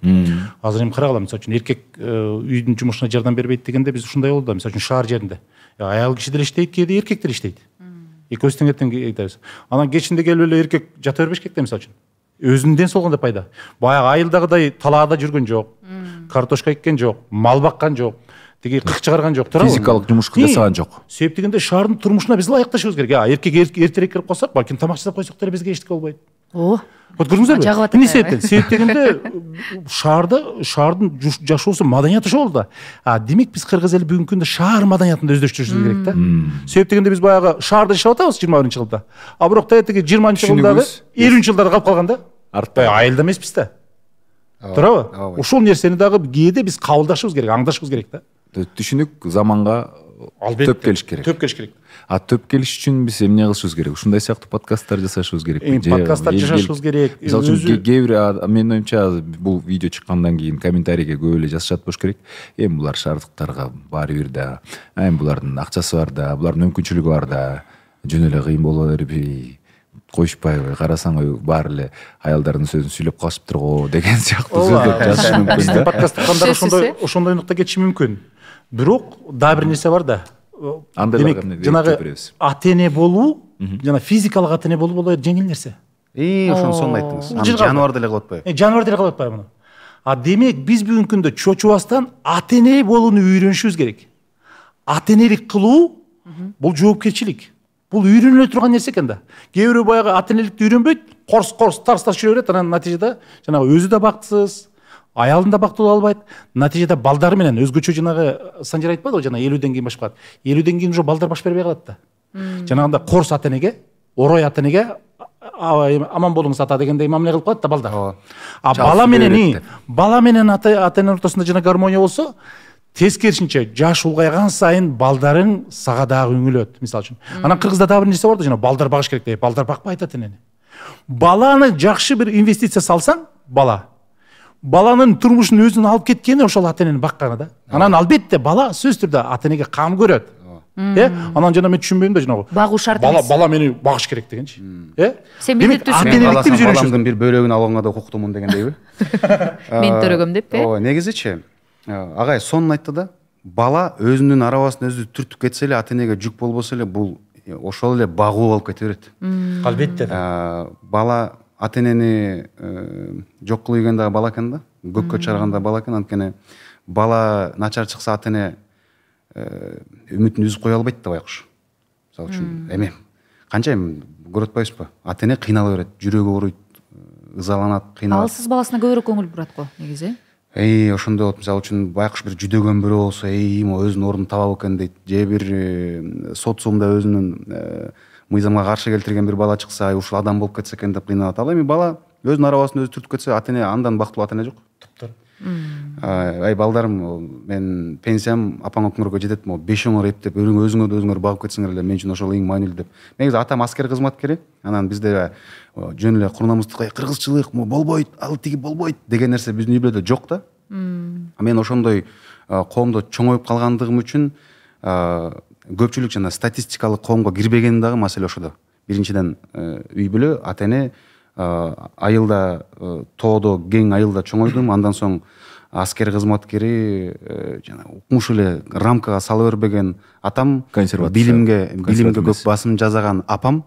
Азыр эми карагыла, мисалы үчүн эркек үйдүн жумушуна жардам бербейт дегенде биз ушундай болду да, мисалы үчүн шаар жеринде аял киши деле иштейт, кээде эркек деле иштейт. Экөөбүз тең айтабыз. Анан кечинде келип эле эркек жата бербеш керек да, мисалы үчүн. Өзүнүн ден соолугунда пайда. Баягы айылдагыдай талаада жүргөн жок, картошка эккен жок, мал баккан жок, тиги кырк чыгарган жок, туурабы? Физикалык жумуш жасаган жок. Себеп дегенде шаардын турмушуна биз ылайыкташыбыз керек. Эркек эртерээк кирип калсак, балким тамак жасап койсок деле бизге эчтеке болбойт. Вот көрдүңүздөр. Эмне себептен? Себеп дегенде шаардын жашоосу маданияты ошол да. Демек биз кыргыз эли бүгүнкү күндө шаар маданиятын өздөштүрүшүбүз керек да. Себеп дегенде биз баягы шаарда жашап атабыз 21-жылда. Бирок тиги 20-жылдагы 50-жылдарда калып калган да. Артпай айылда эмеспиз да. Туурабы? Ушул нерсени дагы кээде биз кабылдашыбыз керек, аңдашыбыз керек да. Түшүнүк заманга төп келиш керек. Төп келиш керек. Төп келиш үчүн биз эмне кылышыбыз керек? Ушундай сыяктуу подкасттар жасашыбыз керек. Подкасттар жасашыбыз керек. Мисалы үчүн кээ бир менин оюмча бул видео чыккандан кийин комментарийге көп эле жазышат болуш керек. Эми булар шаардыктарга баары бир да. Эми булардын акчасы бар да, булардын мүмкүнчүлүгү бар да. Жөн эле кыйын боло бербей коюшпайбы, карасаң баары эле аялдардын сөзүн сүйлөп калышыптыр го деген сыяктуу сөздөр жазышы мүмкүн. Биздин подкаст тыккандар ошондой нукта кетиши мүмкүн. Бирок дагы бир нерсе бар да. Демек, жанагы ата-эне болуу, жана физикалык ата-эне болуу боло жеңил нерсе. Ошону сонун айттыңыз. Жаныбар деле кылып атпайбы? Жаныбар деле кылып атпайбы муну? Демек, биз бүгүнкү күндө чочубастан ата-эне болууну үйрөнүшүбүз керек. Ата-энелик кылуу бул жоопкерчилик. Бул үйрөнүлө турган нерсе экен да. Кээ бирөө баягы ата-энеликти үйрөнбөйт, корс тарс жүрө берет, анан натыйжада жанагы өзү да бактысыз, аялын да бактылуу албайт. Натыйжада балдары менен өзгөчө жанагы Санжар айтпады го, жана 50ден кийин баш калат. 50ден кийин уже балдар баш бербей калат да. Жанагында корс ата-энеге, орой ата-энеге аман болуңуз ата дегендей мамиле кылып калат да балдар. Бала менен ата-эне ортосунда жана гармония болсо, тескерисинче жаш улгайган сайын балдарың сага дагы үңүлөт, мисалы үчүн. Анан кыргызда дагы бир нерсе бар да, жана балдар багыш керек деп, балдар бакпайт ата-энени. Баланы жакшы бир инвестиция салсаң, баланын турмушун өзүнүн алып кеткени ошол ата-энени бакканы да. Анан албетте бала сөзсүз түрдө ата-энеге кам көрөт. Анан жана мен түшүнбөйм да жанагы. Багуу шарт эмес. Бала мени багыш керек дегенчи. Сен милдеттүүсүң. Ата-энеликти биз үйрөнүшүбүз. Баламдын бир бөлөгүн алганга да укуктумун дегендейби? Мен төрөгөм деппи? Негизичи агай сонун айтты да. Бала өзүнүн арабасын өзү түртүп кетсе эле, ата-энеге жүк болбосо эле, бул ошол эле багуу болуп кете берет. Албетте. Бала ата-энени жок кылып ийген дагы бала экен да. Көккө чыгарганда бала экен, анткени бала начар чыкса ата-эне үмүтүн үзүп кое албайт да байкуш. Мисалы үчүн эми канча эми көрүп атпайбызбы? Ата-эне кыйнала берет, жүрөгү ооруйт, ызаланат, кыйналат. Алсыз баласына көбүрөөк көңүл бурат го негизи. Ошондой болот. Мисалы үчүн байкуш бир жүдөгөн бирөө болсо, могу өзүнүн ордун таба экен дейт. Же бир социумда өзүнүн мыйзамга каршы келтирген бир бала чыкса, ушул адам болуп кетсе экен деп кыйналат. Ал эми бала өзүнүн арабасын өзү түртүп кетсе, ата-эне андан бактылуу ата-эне жок. Балдарым, мен пенсиям апаң өкмөргө жетет, могу 5 оңор эптеп, өзүңөр да өзүңөр багып кетсеңер эле, мен үчүн ошол эң маанилүү деп. Негизи атам аскер кызматкери, анан бизде жөн эле курмандыкка кыргызчылык болбойт, ал тиги болбойт деген нерсе биздин үй бүлөдө жок да. Мен ошондой коомдо чоңоюп калгандыгым үчүн көпчүлүк жана статистикалык коомго кирбегеним дагы маселе ошодо. Биринчиден үй бүлө, ата-эне, айылда тоодо кең айылда чоңойдум, андан соң аскер кызматкери, жана укмуш эле рамкага сала бербеген атам, билимге көп басым жасаган апам,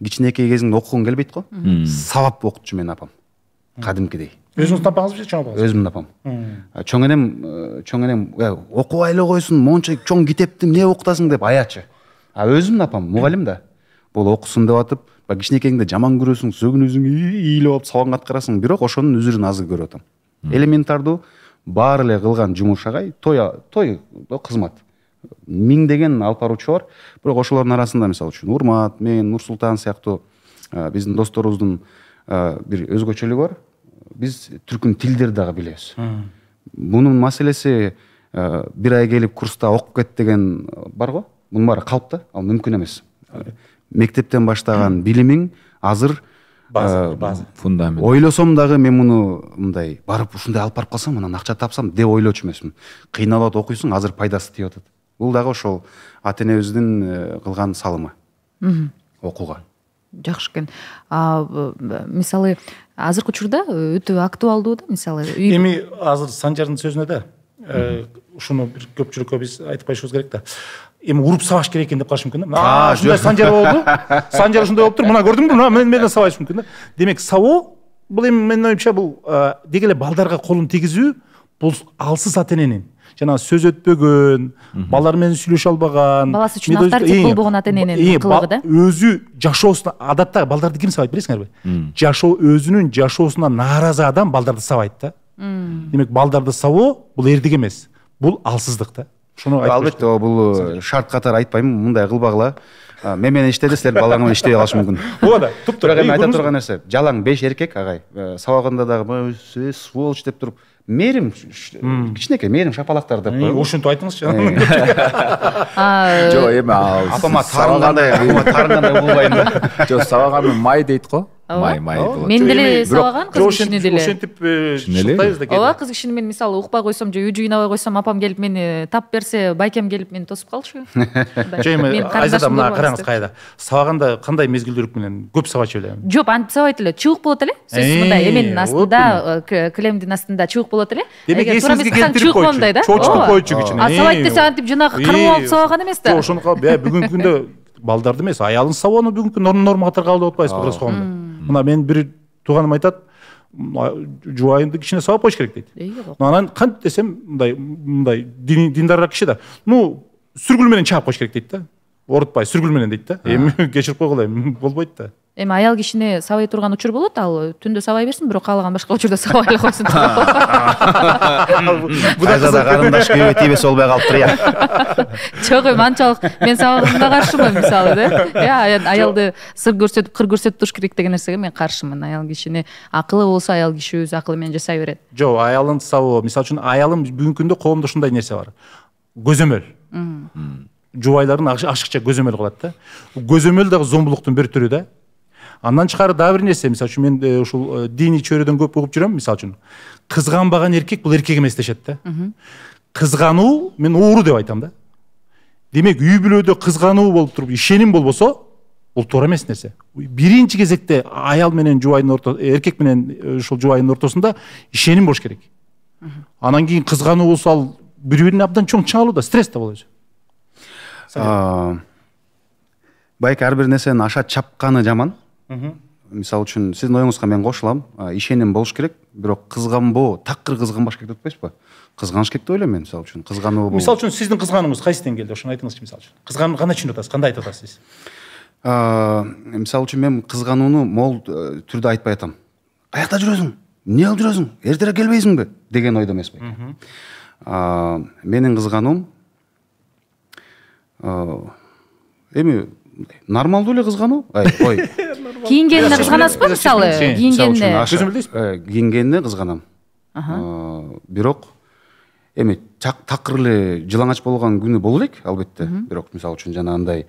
кичинекей кезинде окугум келбейт го, сабап окутчу мен апам. Кадимкидей. Өзүңүздүн апаңызбы же чоң апаңыз? Өзүмдүн апам. Чоң энем окубай эле койсун, монча чоң китепти эмне окутасың деп аячы. Өзүмдүн апам мугалим да. Бул окусун деп атып, кичинекейиңде жаман көрөсүң, сөгүнүзүң ийилип алып сабагыңа аткарасың, бирок ошонун үзүрүн азыр көрүп атам. Элементардуу баары эле кылган жумуш агай той кызмат миңдеген алып баруучу бар. Бирок ошолордун арасында мисалы үчүн Урмат, мен, Нурсултан сыяктуу биздин досторубуздун бир өзгөчөлүгү бар. Биз түркүн тилдерди дагы билебиз. Бунун маселеси бир ай келип курста окуп кет деген бар го. Бунун баары калп да, ал мүмкүн эмес. Мектептен баштаган билимиң азыр база фундамент. Ойлосом дагы мен муну мындай барып ушундай алып барып калсам, анан акча тапсам деп ойлочу эмесмин. Кыйналып окуйсуң, азыр пайдасы тиеп атат. Бул дагы ошол ата энебиздин кылган салымы окууга. Жакшы экен. Мисалы азыркы учурда өтө актуалдуу да, мисалы эми азыр Санжардын сөзүнө да ушуну бир көпчүлүккө биз айтып коюшубуз керек да. Эми уруп сабаш керек экен деп калышы мүмкүн да. Ушундай Санжар болду. Санжар ушундай болуп тур. Мына көрдүңбү? Мына менен сабаш мүмкүн да. Демек, сабоо бул эми менин оюмча бул деги эле балдарга колун тийгизүү бул алсыз ата эненин жана сөз өтпөгөн, балдар менен сүйлөшө албаган, баласы үчүн авторитет болбогон ата эненин кылыгы да. Өзү жашоосуна адатта балдарды ким сабайт билесиңерби? Жашоо өзүнүн жашоосуна нааразы адам балдарды сабайт да. Демек, балдарды сабоо бул эрдик эмес. Бул алсыздык да. Шуну айтып. Албетте, бул шарт катары айтпайм, мындай кылбагыла. Мен менен иштеди, силер балдарың менен иштей алышы мүмкүн. Ооба да, туптур. Бирок эми айта турган нерсе, жалаң 5 эркек агай, сабаганда дагы сволочь деп туруп, мээрим кичинекей мээрим шапалактар деп коюп. Ошентип айтыңызчы. Жо эми апама тарынгандай болбайм да. Жо сабаганы май дейт го. Май болот. Мен деле сабаган кыз кишини деле. Ошентип шылтайбыз да. Ооба, кыз кишини мен мисалы укпай койсом же үй жыйнабай койсом, апам келип мени тап берсе, байкем келип мени тосуп калчу. Жо эми Айзада мына караңыз кайда. Сабаганда кандай мезгилдер менен көп сабачу эле? Жок, антип сабайт эле. Чыбык болот эле. Сөзсүз мындай эменин астында, килемдин астында чыбык болот эле. Демек, эсиңизге келтирип койчу. Чочтуп койчу кичине. А сабайт десе антип жанагы кармап алып сабаган эмес да. Ошону бүгүнкү күндө балдарды эмес, аялын сабоону бүгүнкү норма катары кабылдап атпайсызбы кыргыз коомунда? Мына мен бир тууганым айтат, жубайымды кичине сабап коюш керек дейт. Анан кантип десем, мындай диндарраак киши да. Сүргүл менен чаап коюш керек дейт да. Орутпай сүргүл менен дейт да. Эми кечирип койгула, болбойт да. Эми аял кишини сабай турган учур болот, ал түндө сабай берсин, бирок каалаган башка учурда сабай эле койсун. Айзада карындаш күйөө тийбесе болбой калыптыр я. Жок, эми анчалык мен сабагымга каршымын мисалы да. Аялды сыр көрсөтүп, кыр көрсөтүп туруш керек деген нерсеге мен каршымын. Аял кишини акылы болсо, аял киши өз акылы менен жашай берет. Жок, аялын сабоо, мисалы үчүн аялым бүгүнкү күндө коомдо ушундай нерсе бар. Көзөмөл. Жубайларын ашыкча көзөмөл кылат да. Көзөмөл дагы зомбулуктун бир түрү да. Андан тышкары дагы бир нерсе, мисалы үчүн мен ушул диний чөйрөдөн көп угуп жүрөм, мисалы үчүн. Кызганбаган эркек бул эркек эмес дешет да. Кызгануу мен оору деп айтам да. Демек, үй бүлөдө кызгануу болуп туруп, ишеним болбосо, бул туура эмес нерсе. Биринчи кезекте аял менен жубайдын эркек менен ушул жубайдын ортосунда ишеним болуш керек. Анан кийин кызгануу болсо, ал бири-бирине абдан чоң чыңалуу да, стресс да болот. Байке ар бир нерсенин аша чапканы жаман. Мисалы үчүн сиздин оюңузга мен кошулам. Ишеним болуш керек, бирок кызганбоо, такыр кызганбаш керек деп атпайсызбы? Кызганыш керек деп ойлойм мен, мисалы үчүн. Кызгануу бул. Мисалы үчүн сиздин кызганууңуз кайсыдан келди? Ошону айтыңызчы, мисалы үчүн. Кызганууну кандай түшүнүп атасыз? Кандай айтып атасыз? Мисалы үчүн мен кызганууну мол түрдө айтпай атам. Каякта жүрөсүң? Эмне кылып жүрөсүң? Эртерээк келбейсиңби? Деген ойдо эмесмин. Менин кызгануум эми нормалдуу эле кызгануу. Ой. Кийингенине кызганасызбы, мисалы? Кийингенине кызганам. Бирок эми такыр эле жылаңач болгон күнү боло элек, албетте. Бирок мисалы үчүн жанагындай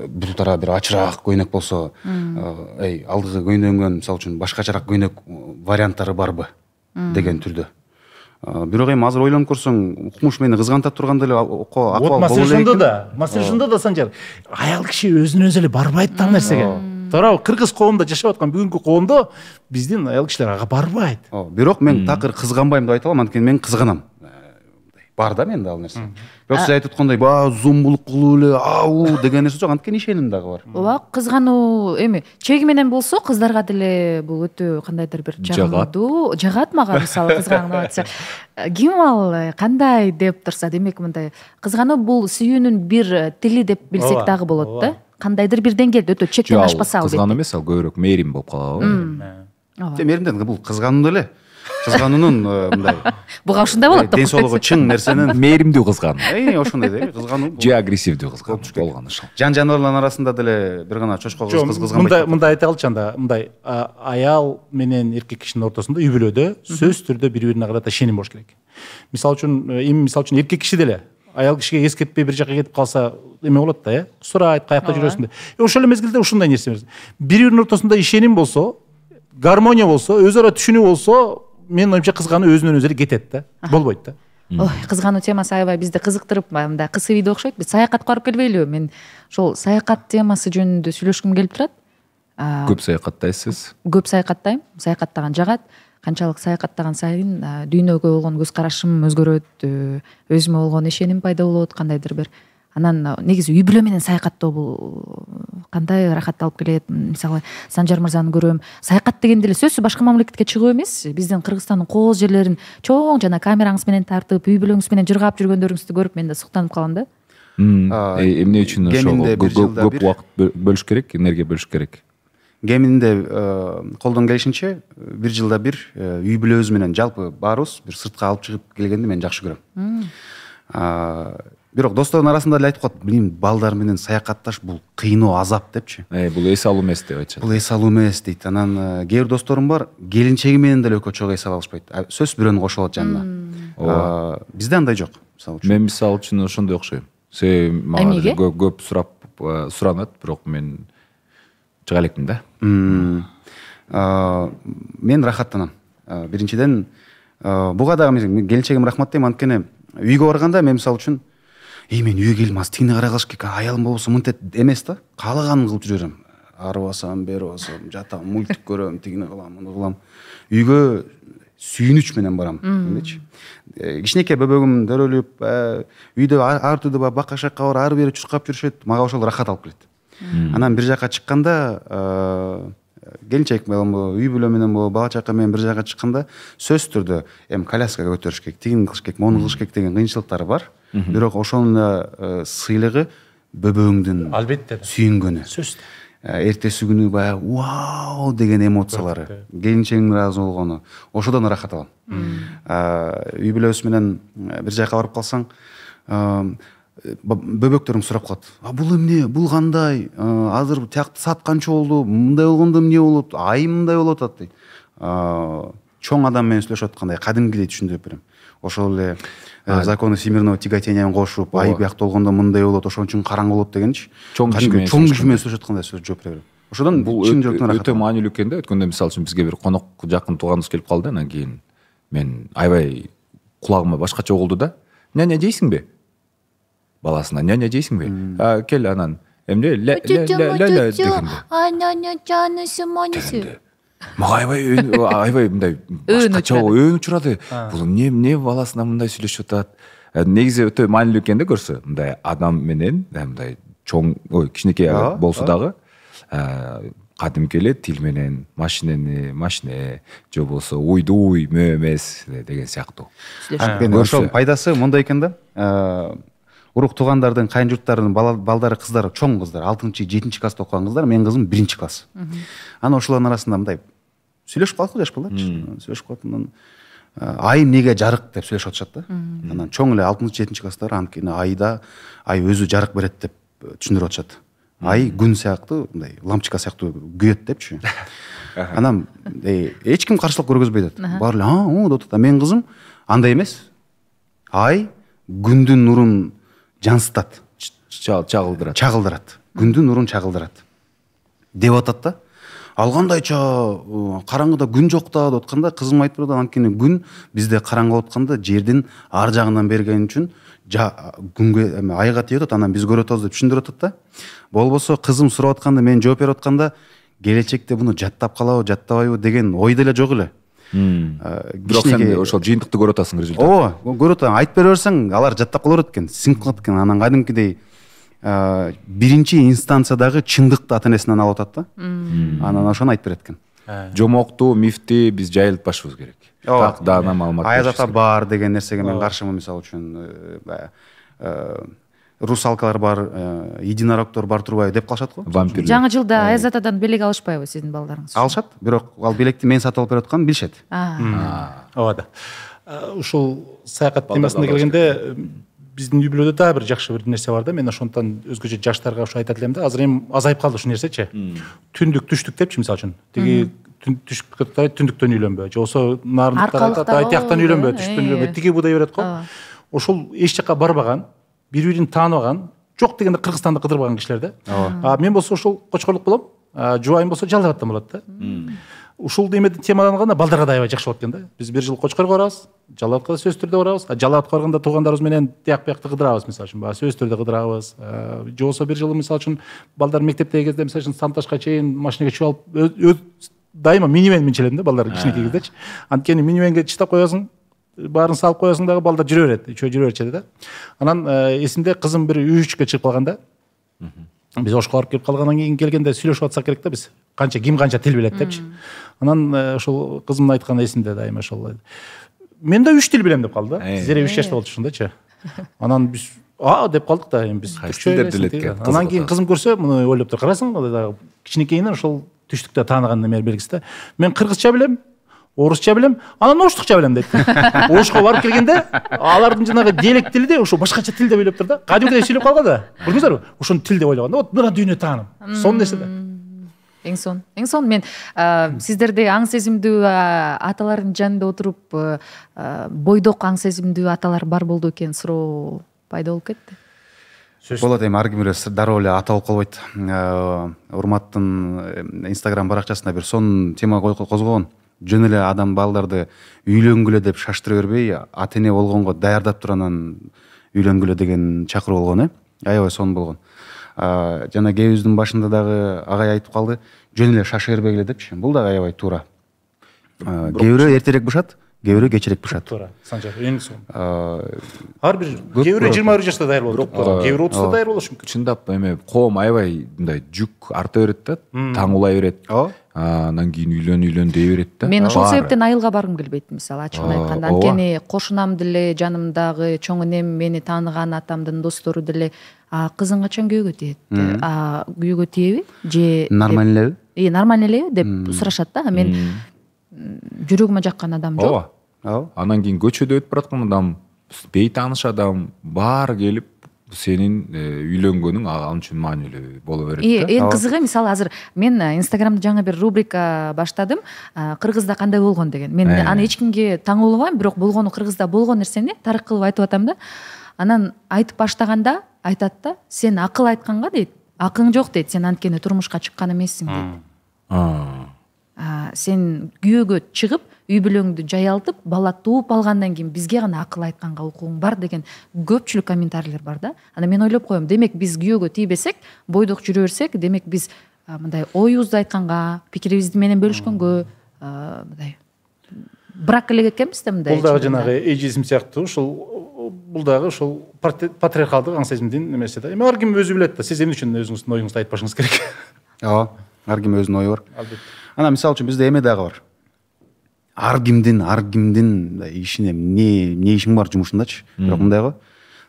бултара бир ачыраак көйнөк болсо, алдыгы көйнөгөнгөн мисалы үчүн башкачараак көйнөк варианттары барбы деген түрдө. Бирок эми азыр ойлонуп көрсөң, укмуш мени кызгантат турганда эле акыбал боло элек. Маселе ошондо да Санжар. Аял киши өзүнө өзү эле барбайт да нерсеге. Туурабы? Кыргыз коомунда жашап аткан бүгүнкү коомдо биздин аял кишилер ага барбайт. Бирок мен такыр кызганбайм деп айта алам, анткени мен кызганам. Бар да менде ал нерсе. Бирок сиз айтып аткандай, зомбулук кылуу эле, ау деген нерсе жок, анткени ишеним дагы бар. Ооба, кызгануу эми чеги менен болсо, кыздарга деле бул өтө кандайдыр бир жагат. Жагат мага, мисалы кызганып атса. Ким ал, кандай деп турса, демек мындай кызгануу бул сүйүүнүн бир тили деп билсек дагы болот да. Кандайдыр бир деңгээлде өтө чектен ашпаса албетте. Кызгануу эмес, ал көбүрөөк мээрим болуп калабы. Мээримден бул кызгануу эле. кызгануунун мындай буга ушундай болот да. ден соолугу чың нерсенин мээримдүү кызгануу ошондой да кызгануу же агрессивдүү кызгануу болгон ошол. жан жаныбарлардын арасында деле бир гана чочко кыз кызганбайт. мындай айта калчы анда, мындай аял менен эркек кишинин ортосунда үй бүлөдө сөзсүз түрдө бири бирине карата ишеним болуш керек. Мисалы үчүн эркек киши деле аял кишиге эскертпей бир жака кетип калса эме болот да, сурайт, каякта жүрөсүң деп. Ошол эле мезгилде ушундай нерсе бири биринин ортосунда ишеним болсо, гармония болсо, өз ара түшүнүү болсо, менин оюмча кызгануу өзүнөн өзү эле кетет да, болбойт да. Ой, кызгануу темасы аябай бизди кызыктырып, мындай кыска видео окшойт. Биз саякатка барып келбейлиби? Мен ошол саякат темасы жөнүндө сүйлөшкүм келип турат. Көп саякаттайсыз? Көп саякаттайм. Саякаттаган жагат. Канчалык саякаттаган сайын дүйнөгө болгон көз карашым өзгөрөт, өзүмө болгон ишеним пайда болот, кандайдыр бир. Анан негизи үй бүлө менен саякаттоо бул кандай рахат алып келет. Мисалы Санжар мырзаны көрөм. Саякат дегенде эле сөзсүз башка мамлекетке чыгуу эмес. Биздин Кыргызстандын кооз жерлерин чоң жана камераңыз менен тартып, үй бүлөңүз менен жыргап жүргөндөрүңүздү көрүп мен да суктанып калам да. Эмне үчүн ошол көп убакыт бөлүш керек, энергия бөлүш керек? Кеминде колдон келишинче бир жылда бир үй бүлөбүз менен жалпы баарыбыз бир сыртка алып чыгып келгенди мен жакшы көрөм. Бирок достордун арасында эле айтып коет, билим балдар менен саякатташ бул кыйноо, азап депчи. Бул эс алуу эмес деп айтышат. Бул эс алуу эмес дейт. Анан кээ бир досторум бар, келинчеги менен деле экөө чогуу эс ала алышпайт. Сөзсүз бирөөнү кошуп алат жанына. Бизде андай жок, мисалы үчүн. Мен мисалы үчүн ошондой окшойм. Мага көп суранат, бирок мен чыга элекмин да. Мен рахаттанам. Биринчиден буга дагы мен келинчегим рахмат дейм, анткени үйгө барганда мен мисалы үчүн мен үйгө келдим, азыр тигине карай калыш керек, аялым болбосо мынтет эмес да. Каалаганын кылып жүрө берем. Ары басам, бери басам, жатам, мультик көрөм, тигине кылам, муну кылам. Үйгө сүйүнүч менен барам, эмнечи. Кичинекей бөбөгүм дөөрөлүп, үйдө ар түрдүү бакка-шакка бар, ары бери чуркап жүрүшөт. Мага ошол рахат алып келет. Анан бир жака чыкканда, келинчек менен үй бүлө менен бала чака менен бир жака чыкканда сөзсүз түрдө коляскага көтөрүш керек, тигин кылыш керек, мону кылыш керек деген кыйынчылыктар бар. Бирок ошонун сыйлыгы бөбөгүңдүн албетте сүйүнгөнү. Сөзсүз. Эртеси күнү баягы вау деген эмоциялары, келинчегиң ыраазы болгону, ошодон рахат алам. Үй бүлөбүз менен бир жака барып калсаң, бөбөктөрүм сурап калат. Бул эмне? Бул кандай? Азыр тиякты саат канча болду? Мындай болгондо эмне болот? Ай мындай болуп атат дейт. Чоң адам менен сүйлөшүп аткандай кадимкидей түшүндүрүп берем. Ошол эле законы всемирного тяготения кошуп, ай биякта болгондо мындай болот, ошон үчүн караңгы болот дегенчи. Чоң киши менен сүйлөшүп аткандай сөз жооп берем. Ошодон бул өтө маанилүү экен да. Өткөндө мисалы үчүн бизге бир конок жакын тууганыбыз келип калды, анан кийин мен аябай кулагыма башкача болду да. Няня жейсиңби? Баласына няня жейсиңби? Кел анан эмне дегенде. Няня жанысы монысы. Мага аябай мындай башкача өөнү учурады. Бул эмне баласына мындай сүйлөшүп атат. Негизи өтө маанилүү экен да көрсө. Мындай адам менен мындай чоң, кичинекей болсо дагы кадимки эле тил менен машине же болбосо уйду уй мөө эмес деген сыяктуу. Ошол пайдасы мондай экен да. Урук туугандардын, кайын журттардын балдары, кыздары, чоң кыздар, 6-7 класста окуган кыздар, менин кызым 1 класс. Анан ошолордун арасында мындай сүйлөшүп калат го жаш балдарчы. Сүйлөшүп калат, анан айым эмнеге жарык деп сүйлөшүп атышат да. Анан чоң эле 6-7 класстар анткени ай өзү жарык берет деп түшүндүрүп атышат. Ай күн сыяктуу, мындай лампочка сыяктуу күйөт депчи. Анан эч ким каршылык көргөзбөй атат. Баары эле деп атат. Менин кызым андай эмес. Ай күндүн нурун жансытат, чагылдырат. Күндүн нурун чагылдырат деп атат да. Ал кандайча караңгыда күн жок да деп атканда кызым айтып берди, анткени күн бизде караңгы болуп атканда жердин ар жагынан берген үчүн күнгө айга тийип атат, анан биз көрүп атабыз деп түшүндүрүп атат да. Болбосо кызым сурап атканда мен жооп берип атканда келечекте буну жаттап калабы, жаттабайбы деген ой деле жок эле. Бирок сен ошол жыйынтыкты көрүп атасың результат. Көрүп атам. Айтып бере берсең, алар жаттап кала берет экен, сиңип калат экен. Анан кадимкидей биринчи инстанциядагы чындыкты ата энесинен алып атат да. Анан ошону айтып берет экен. Жомокту, мифти биз жайылтпашыбыз керек. Так даана маалымат. Аязата бар деген нерсеге мен каршымын, мисалы үчүн. русалкалар бар, единорогтор бар турбайбы деп калышат го. Вампирлер. жаңы жылда аяз атадан белек алышпайбы сиздин балдарыңыз? Алышат, бирок ал белекти мен сатып алып берип атканын билишет. ооба да. Ушул саякат темасына келгенде биздин үй бүлөдө да бир жакшы бир нерсе бар да. Мен ошондон өзгөчө жаштарга ушу айтат элем да. Азыр эми азайып калды ушул нерсечи. Түндүк түштүк депчи мисалы үчүн. Тиги түштүктө түндүктөн үйлөнбө, же болсо нарындыкта айтяктан үйлөнбө, түштүктөн үйлөнбө, тиги будай берет го. Ошол эч жака барбаган, бири-бирин тааныбаган, жок дегенде Кыргызстанды кыдырбаган кишилер да. Мен болсо ошол кочкорлук болом, жубайым болсо Жалал Абадтан болот да. Ушул демеден темаланганда балдарга да аябай жакшы болот экен да. Биз бир жыл Кочкорго барабыз, Жалал Абадка сөзсүз түрдө барабыз. Жалал Абадка барганда туугандарыбыз менен тияк биякты кыдырабыз, мисалы үчүн, сөзсүз түрдө кыдырабыз. Же болсо бир жыл мисалы үчүн балдар мектептеги кезде мисалы үчүн Самташка чейин машинеге чыгып алып дайыма минивен минчеледим да балдар кичинекей кездечи. Анткени минивенге чыдап коесуң, баарын салып коесуң дагы балдар жүрө берет, үчөө жүрө берчү да. Анан эсимде кызым бир үй-бүчкө чыгып калганда, биз Ошко барып келип калгандан кийин келгенде сүйлөшүп атсак керек да биз. Ким канча тил билет депчи. Анан ошол кызымдын айтканы эсимде дайыма ошол. Мен да 3 тил билем деп калды да. Зере 3 жашта болчу ушундачы. Анан биз деп калдык да, эми биз түркчө билет экен. Анан кийин кызым көрсө, муну ойлоп тур. Карасаң, кичинекейинен ошол түштүктө тааныган белгиси да. Мен кыргызча билем, орусча билем, анан оштукча билем дейт. Ошко барып келгенде, алардын жанагы диалект тили де ошо башкача тил деп ойлоп тур да. Кадимгидей сүйлөп калган да. Көрдүңүзбү? Ошону тил деп ойлогон да. Вот мына дүйнө тааным. Сон нерсе да. Эң сон мен сиздерде аң сезимдүү аталардын жанында отуруп бойдок аң сезимдүү аталар бар болду экен суроо пайда болуп кетти. Болот, эми ар ким дароо эле ата болуп калбайт. Урматтын Instagram баракчасында бир сонун тема козгогон. Жөн эле адам балдарды үйлөнгүлө деп шаштыра бербей, ата эне болгонго даярдап туруп анан үйлөнгүлө деген чакыруу болгон, аябай сонун болгон. Жана кебиздин башында дагы агай айтып калды, жөн эле шаша бербегиле депчи. Бул дагы аябай туура. Кээ бирөө эртерээк бышат, кээ бирөө кечирээк бышат. Туура. Санжар, эң сонун. Ар бир кээ бирөө 21 жашта даяр болот, кээ бирөө 30да даяр болушу мүмкүн. Чындап эми коом аябай мындай жүк арта берет да, таң улай берет. Анан кийин үйлөн дей берет да. Мен ошол себептен айылга баргым келбейт, мисалы ачыгын айтканда. Анткени кошунам деле, жанымдагы чоң энем, мени тааныган атамдын достору деле кызың качан күйөөгө тиет? Күйөөгө тиеби? Же нормально элеби? Нормально элеби деп сурашат да. Мен жүрөгүмө жаккан адам жок. Ооба. Анан кийин көчөдө өтүп бараткан адам, бейтааныш адам баары келип сенин үйлөнгөнүң ал үчүн маанилүү боло берет да. Эң кызыгы, мисалы азыр мен Инстаграмда жаңы бир рубрика баштадым, Кыргызда кандай болгон деген. Мен аны эч кимге таңуулабайм, бирок болгону Кыргызда болгон нерсени тарых кылып айтып атам да. Анан айтып баштаганда айтат да, сен акыл айтканга дейт, акың жок дейт, сен анткени турмушка чыккан эмессиң дейт. Сен күйөөгө чыгып, үй бүлөңдү жаялтып, бала тууп алгандан кийин бизге гана акыл айтканга укугуң бар деген көпчүлүк комментарийлер бар да. Анда мен ойлоп коем, демек биз күйөөгө тийбесек, бойдок жүрө берсек, демек биз мындай оюбузду айтканга, пикирибизди менен бөлүшкөнгө мындай брак элек экенбиз да мындай. Бул дагы жанагы эйджизм сыяктуу, ушул бул дагы ушул патриархалдык аң сезимдин эмеси да. Эми ар ким өзү билет да. Сиз эмне үчүн өзүңүздүн оюңузду айтып башыңыз керек? Ооба, ар ким өзүнүн ою бар. Албетте. Анан мисалы үчүн бизде эме дагы бар. Ар кимдин ишине эмне ишиң бар жумушундачы. Бирок мындай го.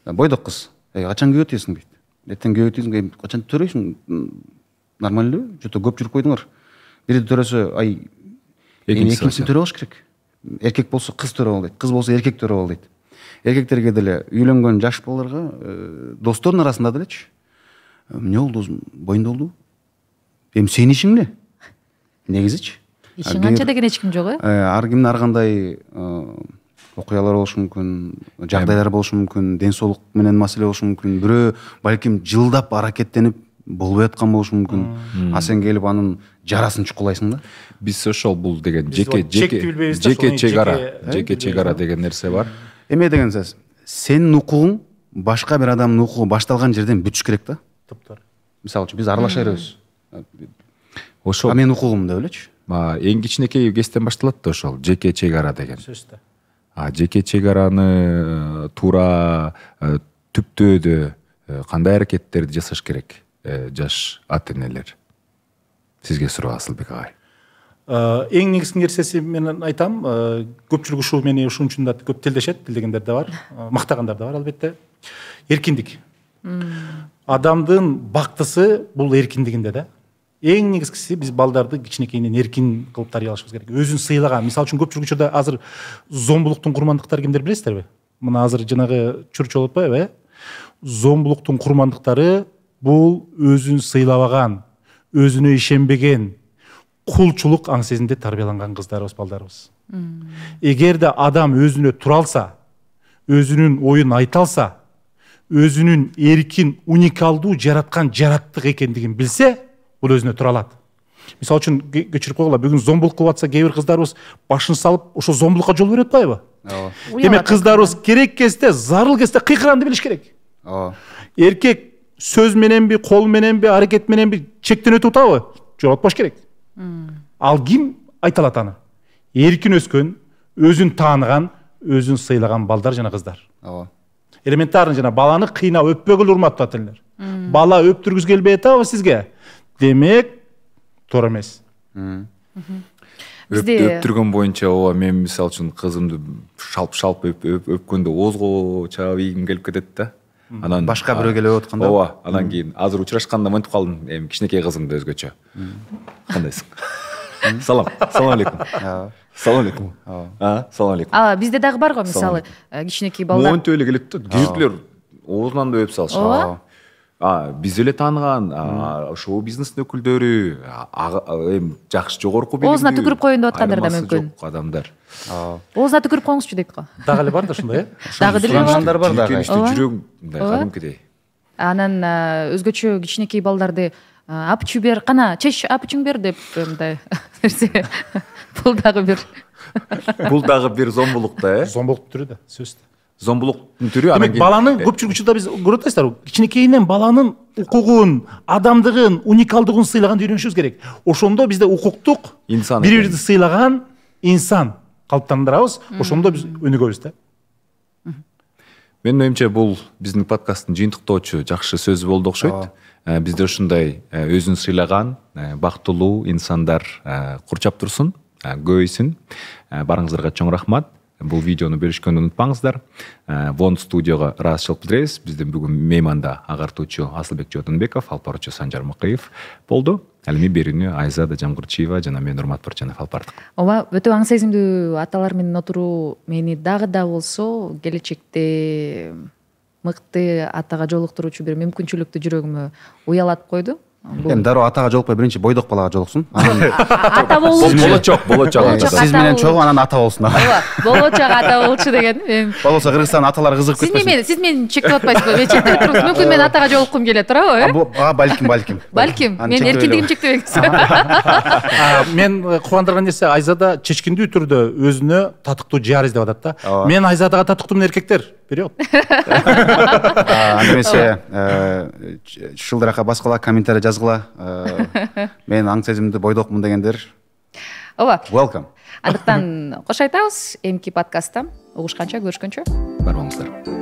Бойдок кыз. Качан күйөөгө тийесиң дейт. Эртең күйөөгө тийсиң, качан төрөйсүң? Нормально эле? Жото көп жүрүп койдуңар. Бири төрөсө, экинчисин төрө алыш керек. Эркек болсо кыз төрө ал дейт. Кыз болсо эркек төрө ал дейт. Эркектерге деле үйлөнгөн жаш балдарга достордун арасында делечи. Эмне болду? Боюнда болду? Эми сенин ишиң эмне? Негизичи. Ишиң канча деген эч ким жок, Ар кимдин ар кандай окуялар болушу мүмкүн, жагдайлар болушу мүмкүн, ден соолук менен маселе болушу мүмкүн. Бирөө балким жылдап аракеттенип болбой аткан болушу мүмкүн. А сен келип анын жарасын чукулайсың да. Биз ошол бул деген жеке чегара деген нерсе бар. Эме деген сөз, сенин укугуң башка бир адамдын укугу башталган жерден бүтүш керек да. Топтор. Мисалы үчүн биз аралаша беребиз. Ошол менин укугум деп элечи. Эң кичинекей кезден башталат да ошол жеке чегара деген. Сөзсүз. Жеке чегараны туура түптөөдө кандай аракеттерди жасаш керек жаш ата энелер? Сизге суроо, Асылбек агай. Эң негизги нерсеси мен айтам, көпчүлүк ушул мени ушун үчүн да көп тилдешет, тилдегендер да бар, мактагандар да бар албетте. Эркиндик. Адамдын бактысы бул эркиндигинде да. Эң негизгиси биз балдарды кичинекейинен эркин кылып тарбиялашыбыз керек. Өзүн сыйлаган. Мисалы үчүн көпчүлүк учурда азыр зомбулуктун курмандыктары кимдер билесиздерби? Мына азыр жанагы чурчу болуп атпайбы, Зомбулуктун курмандыктары бул өзүн сыйлабаган, өзүнө ишенбеген, кулчулук аң сезимде тарбияланган кыздарыбыз, балдарыбыз. Эгерде адам өзүнө тура алса, өзүнүн оюн айта алса, өзүнүн эркин, уникалдуу жараткан жараттык экендигин билсе, бул өзүнө тура алат. Мисалы үчүн кечирип койгула, бүгүн зомбулук кылып атса, кээ бир кыздарыбыз башын салып, ошо зомбулукка жол берип атпайбы? Демек кыздарыбыз керек кезде, зарыл кезде кыйкыранды билиш керек. Эркек сөз мененби, кол мененби, аракет мененби чектен өтүп атабы? Жок, атпаш керек. Ал ким айта алат аны? Эркин өскөн, өзүн тааныган, өзүн сыйлаган балдар жана кыздар. Элементарный жана баланы кыйнап өппөгүл урматтуу ата-энелер. Бала өптүргүз келбей атабы сизге? Демек, туура эмес. Өптүргөн боюнча ооба, мен мисалы үчүн кызымды шалп өпкөндө оозго чаап ийгим келип кетет да. Анан башка бирөө келип атканда. Ооба, анан кийин азыр учурашканда мынтип калдым, эми кичинекей кызымды өзгөчө. Кандайсың? Салам алейкум. Салам алейкум. Салам алейкум. Бизде дагы бар го, мисалы, кичинекей балдар. Монтип эле келет да. Күйүклөр оозунан да өп салышат. Биз эле тааныган шоу бизнестин өкүлдөрү, эми жакшы жогорку билимдүү. Оозуна түкүрүп коеюн деп аткандар да мүмкүн. Адамдар. Оозуна түкүрүп коюңузчу дейт го. Дагы эле бар да ушундай, Дагы деле бар дагы. Жүрөгүм мындай кадимкидей. Анан өзгөчө кичинекей балдарды апчу бер, кана чеч апчуң бер деп мындай нерсе. Бул дагы бир зомбулук да, Зомбулук түрү да, сөзсүз. Зомбулуктун түрү. Демек, баланы көпчүлүк учурда биз көрүп атпайсыздарбы? Кичинекейинен баланын укугун, адамдыгын, уникалдыгын сыйлаганды үйрөнүшүбүз керек. Ошондо бизде укуктук, бири-бирди сыйлаган инсан калыптандырабыз. Ошондо биз өнүгөбүз да. Менин оюмча бул биздин подкасттын жыйынтыктоочу жакшы сөзү болду окшойт. Бизде ушундай өзүн сыйлаган, бактылуу инсандар курчап турсун, көбөйсүн. Барыңыздарга чоң рахмат. Бул видеону бөлүшкөндү унутпаңыздар. Вон студияга ырас чалып билдиребиз. Биздин бүгүн мейманда агартуучу Асылбек Жотонбеков, алып баруучу Санжар Мукеев болду. Ал эми берүүнү Айзада Жамгырчиева жана мен Урмат Борчанов алып бардык. Ооба, өтө аң сезимдүү аталар менен отуруу мени дагы да болсо келечекте мыкты атага жолуктуруучу бир мүмкүнчүлүктү жүрөгүмө уялатып койду. Эми дароо атага жолукпай биринчи бойдок балага жолуксун. Ата болчу. Болочок. Сиз менен чогуу анан ата болсун. Ооба, болочок ата болчу деген. Болбосо Кыргызстан аталары кызыгып кетпесин. Сиз мени чектеп атпайсызбы? Мен чектеп турмун. Мүмкүн мен атага жолуккум келет, туурабы? Балким. Балким, мен эркиндигим чектебеңиз. Мен кубандырган нерсе, Айзада чечкиндүү түрдө өзүнө татыктуу жар издеп атат да. Мен Айзадага татыктуумун эркектер. Вперед. Немесе шылдыракка баскыла, комментарий жазгыла. Мен аң сезимдүү бойдокмун дегендер. Ооба. Welcome. Андыктан кош айтабыз эмки подкастта. Угушканча, көрүшкөнчө. Бар болуңуздар.